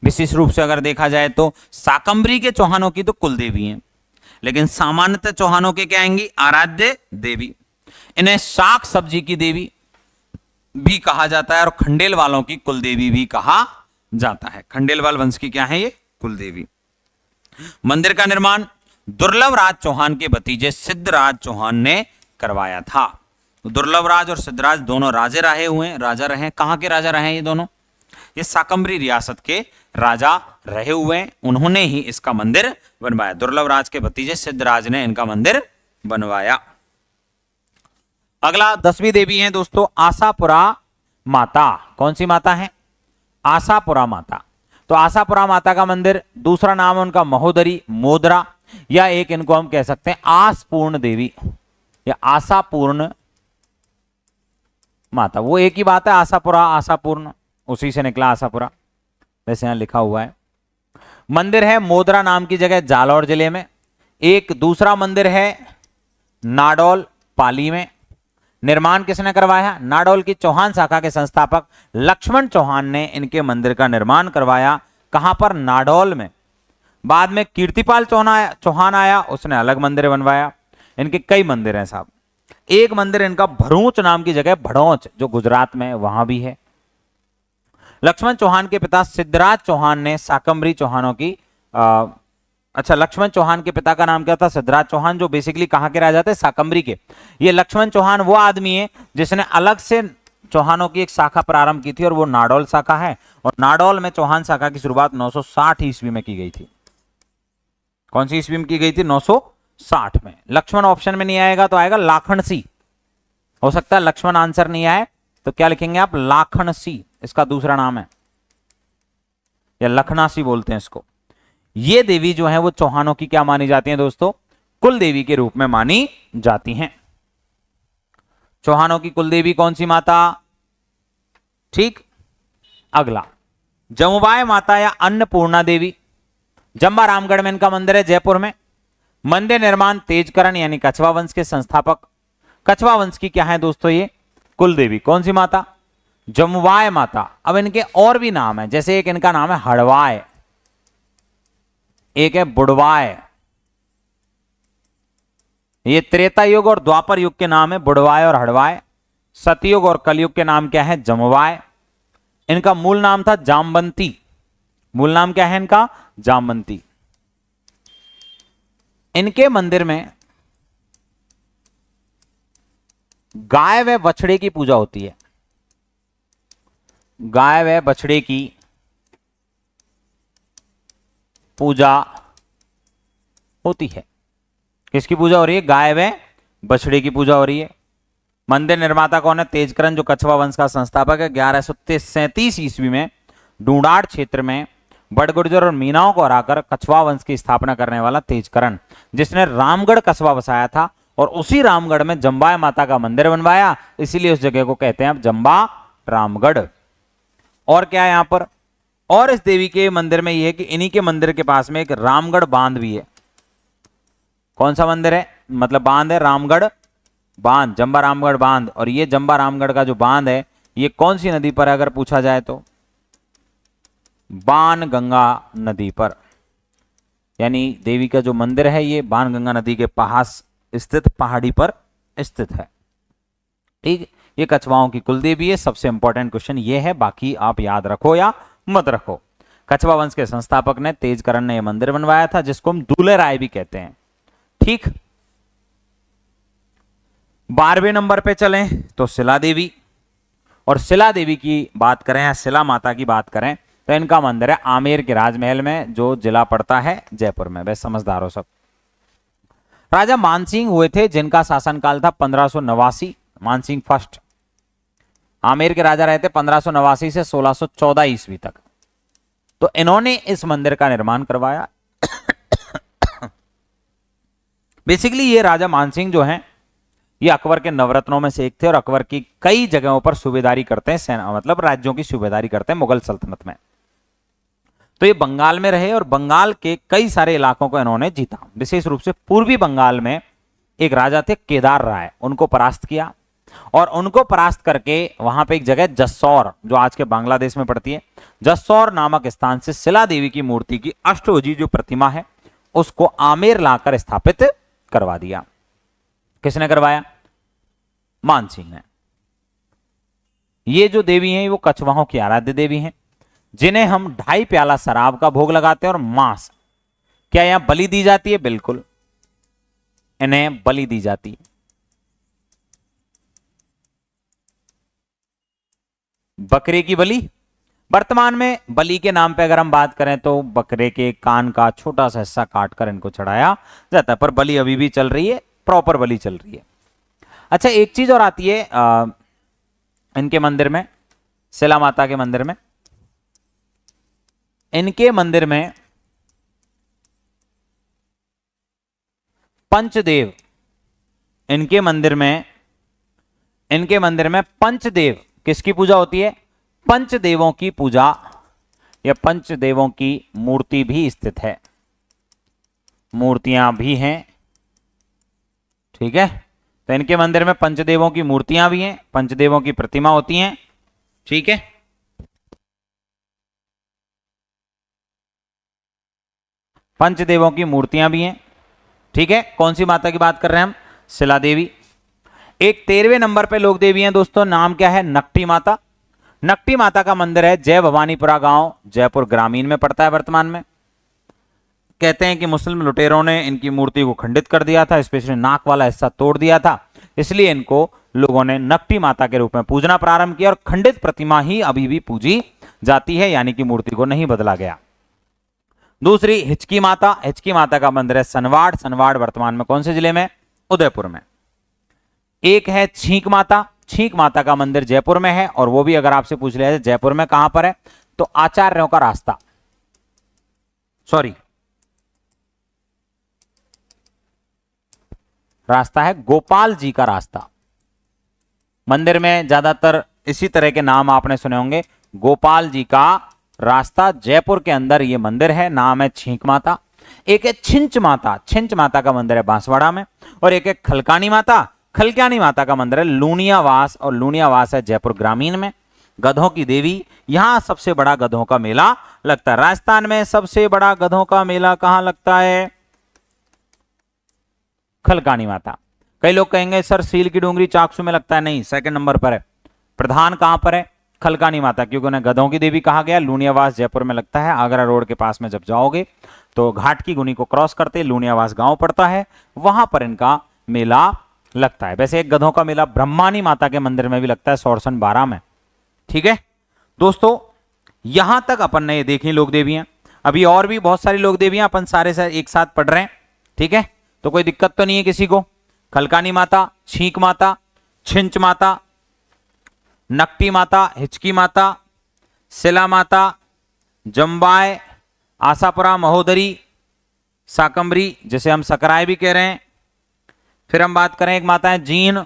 विशेष रूप से अगर देखा जाए तो शाकंभरी के चौहानों की तो कुल देवी हैं, लेकिन सामान्यतः चौहानों के क्या आएंगी? आराध्य देवी। इन्हें शाक सब्जी की देवी भी कहा जाता है और खंडेल वालों की कुल देवी भी कहा जाता है। खंडेलवाल वंश की क्या है ये? कुल देवी। मंदिर का निर्माण दुर्लभ राज चौहान के भतीजे सिद्धराज चौहान ने करवाया था। दुर्लभ राज और सिद्धराज दोनों राजे रहे हुए हैं, राजा रहे। कहां के राजा रहे? ये दोनों ये शाकंभरी रियासत के राजा रहे हुए हैं। उन्होंने ही इसका मंदिर बनवाया। दुर्लभ राज के भतीजे सिद्धराज ने इनका मंदिर बनवाया। अगला 10वीं देवी है दोस्तों आशापुरा माता। कौन सी माता है? आशापुरा माता। तो आशापुरा माता का मंदिर, दूसरा नाम है उनका महोदरी, मोदरा, या एक इनको हम कह सकते हैं आसपूर्ण देवी या आशापूर्ण माता। वो एक ही बात है, आशापुरा आशापूर्ण, उसी से निकला आशापुरा, वैसे यहां लिखा हुआ है। मंदिर है मोदरा नाम की जगह जालौर जिले में। एक दूसरा मंदिर है नाडौल पाली में। निर्माण किसने करवाया? नाडौल की चौहान शाखा के संस्थापक लक्ष्मण चौहान ने इनके मंदिर का निर्माण करवाया। कहां पर? नाडौल में। बाद में कीर्तिपाल चौहान आया, उसने अलग मंदिर बनवाया। इनके कई मंदिर हैं साहब। एक मंदिर इनका भरूच नाम की जगह, भड़ौच जो गुजरात में, वहां भी है। लक्ष्मण चौहान के पिता सिद्धराज चौहान ने शाकंभरी चौहानों की लक्ष्मण चौहान के पिता का नाम क्या था? सिद्धराज चौहान, जो बेसिकली कहां के राजा थे? शाकंभरी के। ये लक्ष्मण चौहान वो आदमी है जिसने अलग से चौहानों की एक शाखा प्रारंभ की थी और वो नाडौल शाखा है। और नाडौल में चौहान शाखा की शुरुआत 960 ईस्वी में की गई थी। कौन सी ईस्वी में की गई थी? 960 में। लक्ष्मण ऑप्शन में नहीं आएगा तो आएगा लाखनसी। हो सकता है लक्ष्मण आंसर नहीं आए तो क्या लिखेंगे आप? लाखनसी इसका दूसरा नाम है, या लखनासी बोलते हैं इसको। ये देवी जो है वो चौहानों की क्या मानी जाती है दोस्तों? कुल देवी के रूप में मानी जाती हैं। चौहानों की कुल देवी कौन सी माता? ठीक। अगला जमुबाई माता या अन्नपूर्णा देवी। जंबा रामगढ़ में इनका मंदिर है, जयपुर में। मंदिर निर्माण तेजकरण यानी कछवा वंश के संस्थापक। कछवा वंश की क्या है दोस्तों? ये कुल देवी। कौन सी माता? जमुबाई माता। अब इनके और भी नाम है, जैसे एक इनका नाम है हड़वाय, एक है बुड़वाय। ये त्रेता युग और द्वापर युग के नाम है बुड़वाय और हड़वाय। सतयुग और कलयुग के नाम क्या है? जमुवाय। इनका मूल नाम था जामवंती। मूल नाम क्या है इनका? जामवंती। इनके मंदिर में गाय व बछड़े की पूजा होती है। गाय व बछड़े की पूजा होती है। किसकी पूजा हो रही है? गाय व बछड़े की पूजा हो रही है। मंदिर निर्माता कौन है? तेजकरण, जो कछवा वंश का संस्थापक है। 1137 ईस्वी में डूडाड़ क्षेत्र में बड़गुर्जर और मीनाओं को हराकर कछवा वंश की स्थापना करने वाला तेजकरण, जिसने रामगढ़ कस्बा बसाया था और उसी रामगढ़ में जम्बाई माता का मंदिर बनवाया, इसीलिए उस जगह को कहते हैं अब जम्बा रामगढ़। और क्या है यहां पर? और इस देवी के मंदिर में यह है कि इन्हीं के मंदिर के पास में एक रामगढ़ बांध भी है। कौन सा मंदिर है? मतलब बांध है, रामगढ़ बांध, जंबा रामगढ़ बांध। और ये जंबा रामगढ़ का जो बांध है ये कौन सी नदी पर है अगर पूछा जाए तो? बाण गंगा नदी पर। यानी देवी का जो मंदिर है ये बाण गंगा नदी के पास स्थित पहाड़ी पर स्थित है। ठीक, ये कछवाओं की कुल देवी है। सबसे इंपॉर्टेंट क्वेश्चन ये है, बाकी आप याद रखो या मत रखो। कछवा वंश के संस्थापक ने तेजकरण ने यह मंदिर बनवाया था, जिसको हम दूल्हे राय भी कहते हैं। ठीक, 12वें नंबर पे चलें तो शिला देवी। और शिला देवी की बात करें या शिला माता की बात करें तो इनका मंदिर है आमेर के राजमहल में, जो जिला पड़ता है जयपुर में। वैसे समझदार हो सब। राजा मानसिंह हुए थे जिनका शासनकाल था 1589। मानसिंह फर्स्ट आमेर के राजा रहे थे 1589 से 1614 ईस्वी तक। तो इन्होंने इस मंदिर का निर्माण करवाया। बेसिकली ये राजा मानसिंह जो हैं ये अकबर के नवरत्नों में से एक थे और अकबर की कई जगहों पर सूबेदारी करते हैं, सेना मतलब राज्यों की सूबेदारी करते हैं मुगल सल्तनत में। तो ये बंगाल में रहे और बंगाल के कई सारे इलाकों को इन्होंने जीता। विशेष रूप से पूर्वी बंगाल में एक राजा थे केदार राय, उनको परास्त किया। और उनको परास्त करके वहां पे एक जगह जस्सौर, जो आज के बांग्लादेश में पड़ती है, जस्सौर नामक स्थान से शिला देवी की मूर्ति की अष्टभुजी जो प्रतिमा है उसको आमेर लाकर स्थापित करवा दिया। किसने करवाया? मान सिंह ने। ये जो देवी हैं वो कछवाहों की आराध्य देवी हैं, जिन्हें हम 2.5 प्याला शराब का भोग लगाते हैं और मांस। क्या यहां बलि दी जाती है? बिल्कुल, इन्हें बलि दी जाती है। बकरे की बलि, वर्तमान में बलि के नाम पे अगर हम बात करें तो बकरे के कान का छोटा सा हिस्सा काटकर इनको चढ़ाया जाता है, पर बलि अभी भी चल रही है, प्रॉपर बलि चल रही है। अच्छा, एक चीज और आती है इनके मंदिर में, शिला माता के मंदिर में, इनके मंदिर में पंचदेव, इनके मंदिर में पंचदेव, किसकी पूजा होती है? पंचदेवों की पूजा या पंचदेवों की मूर्ति भी स्थित है, मूर्तियां भी हैं। ठीक है, तो इनके मंदिर में पंचदेवों की मूर्तियां भी हैं, पंचदेवों की प्रतिमा होती हैं। ठीक है, पंचदेवों की मूर्तियां भी हैं। ठीक है, कौन सी माता की बात कर रहे हैं हम? शिला देवी। एक 13वें नंबर पे लोक देवी हैं दोस्तों, नाम क्या है? नकटी माता। नकटी माता का मंदिर है जय भवानीपुरा गांव, जयपुर ग्रामीण में पड़ता है वर्तमान में। कहते हैं कि मुस्लिम लुटेरों ने इनकी मूर्ति को खंडित कर दिया था, स्पेशली नाक वाला हिस्सा तोड़ दिया था, इसलिए इनको लोगों ने नकटी माता के रूप में पूजना प्रारंभ किया और खंडित प्रतिमा ही अभी भी पूजी जाती है, यानी कि मूर्ति को नहीं बदला गया। दूसरी हिचकी माता, हिचकी माता का मंदिर है सनवाड़, सनवाड़ वर्तमान में कौन से जिले में? उदयपुर में। एक है छींक माता, छींक माता का मंदिर जयपुर में है, और वो भी अगर आपसे पूछ लिया जाए जयपुर में कहां पर है, तो आचार्यों का रास्ता, सॉरी रास्ता है गोपाल जी का रास्ता। मंदिर में ज्यादातर इसी तरह के नाम आपने सुने होंगे, गोपाल जी का रास्ता, जयपुर के अंदर ये मंदिर है, नाम है छींक माता। एक है छिंच माता, छिंच माता का मंदिर है बांसवाड़ा में, और एक है खलकानी माता, खलकानी माता का मंदिर है लूनियावास, और लूनियावास है जयपुर ग्रामीण में। गधों की देवी, यहां सबसे बड़ा गधों का मेला लगता है। राजस्थान में सबसे बड़ा गधों का मेला कहां लगता है? खलकानी माता। कई लोग कहेंगे सर सील की डूंगरी चाकसू में लगता है, नहीं, सेकंड नंबर पर है। प्रधान कहां पर है? खलकानी माता, क्योंकि उन्हें गधों की देवी कहा गया। लूनियावास जयपुर में लगता है, आगरा रोड के पास में जब जाओगे तो घाट की गुनी को क्रॉस करते लूनियावास गांव पड़ता है, वहां पर इनका मेला लगता है। वैसे एक गधों का मेला ब्रह्मानी माता के मंदिर में भी लगता है, सोरसन 12 में। ठीक है दोस्तों, यहां तक अपन ने ये देखी लोक देवियां। अभी और भी बहुत सारी लोक देवियां अपन सारे एक साथ पढ़ रहे हैं। ठीक है, तो कोई दिक्कत तो नहीं है किसी को? खलकानी माता, छींक माता, छिंच माता, नकटी माता, हिचकी माता, शिला माता, जम्बाय, आशापुरा, महोदरी, साकंबरी, जिसे हम सकराय भी कह रहे हैं। फिर हम बात करें एक माता है जीन,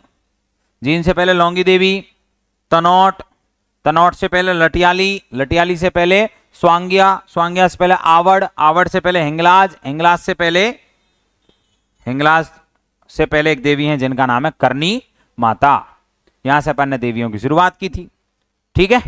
जीन से पहले लौंगी देवी, तनौट, तनौट से पहले लटियाली, लटियाली से पहले स्वांग्या, स्वांग्या से पहले आवड़, आवड़ से पहले हिंगलाज, हिंगलाज से पहले, हिंगलाज से पहले एक देवी हैं जिनका नाम है करनी माता। यहां से अपन ने देवियों की शुरुआत की थी। ठीक है,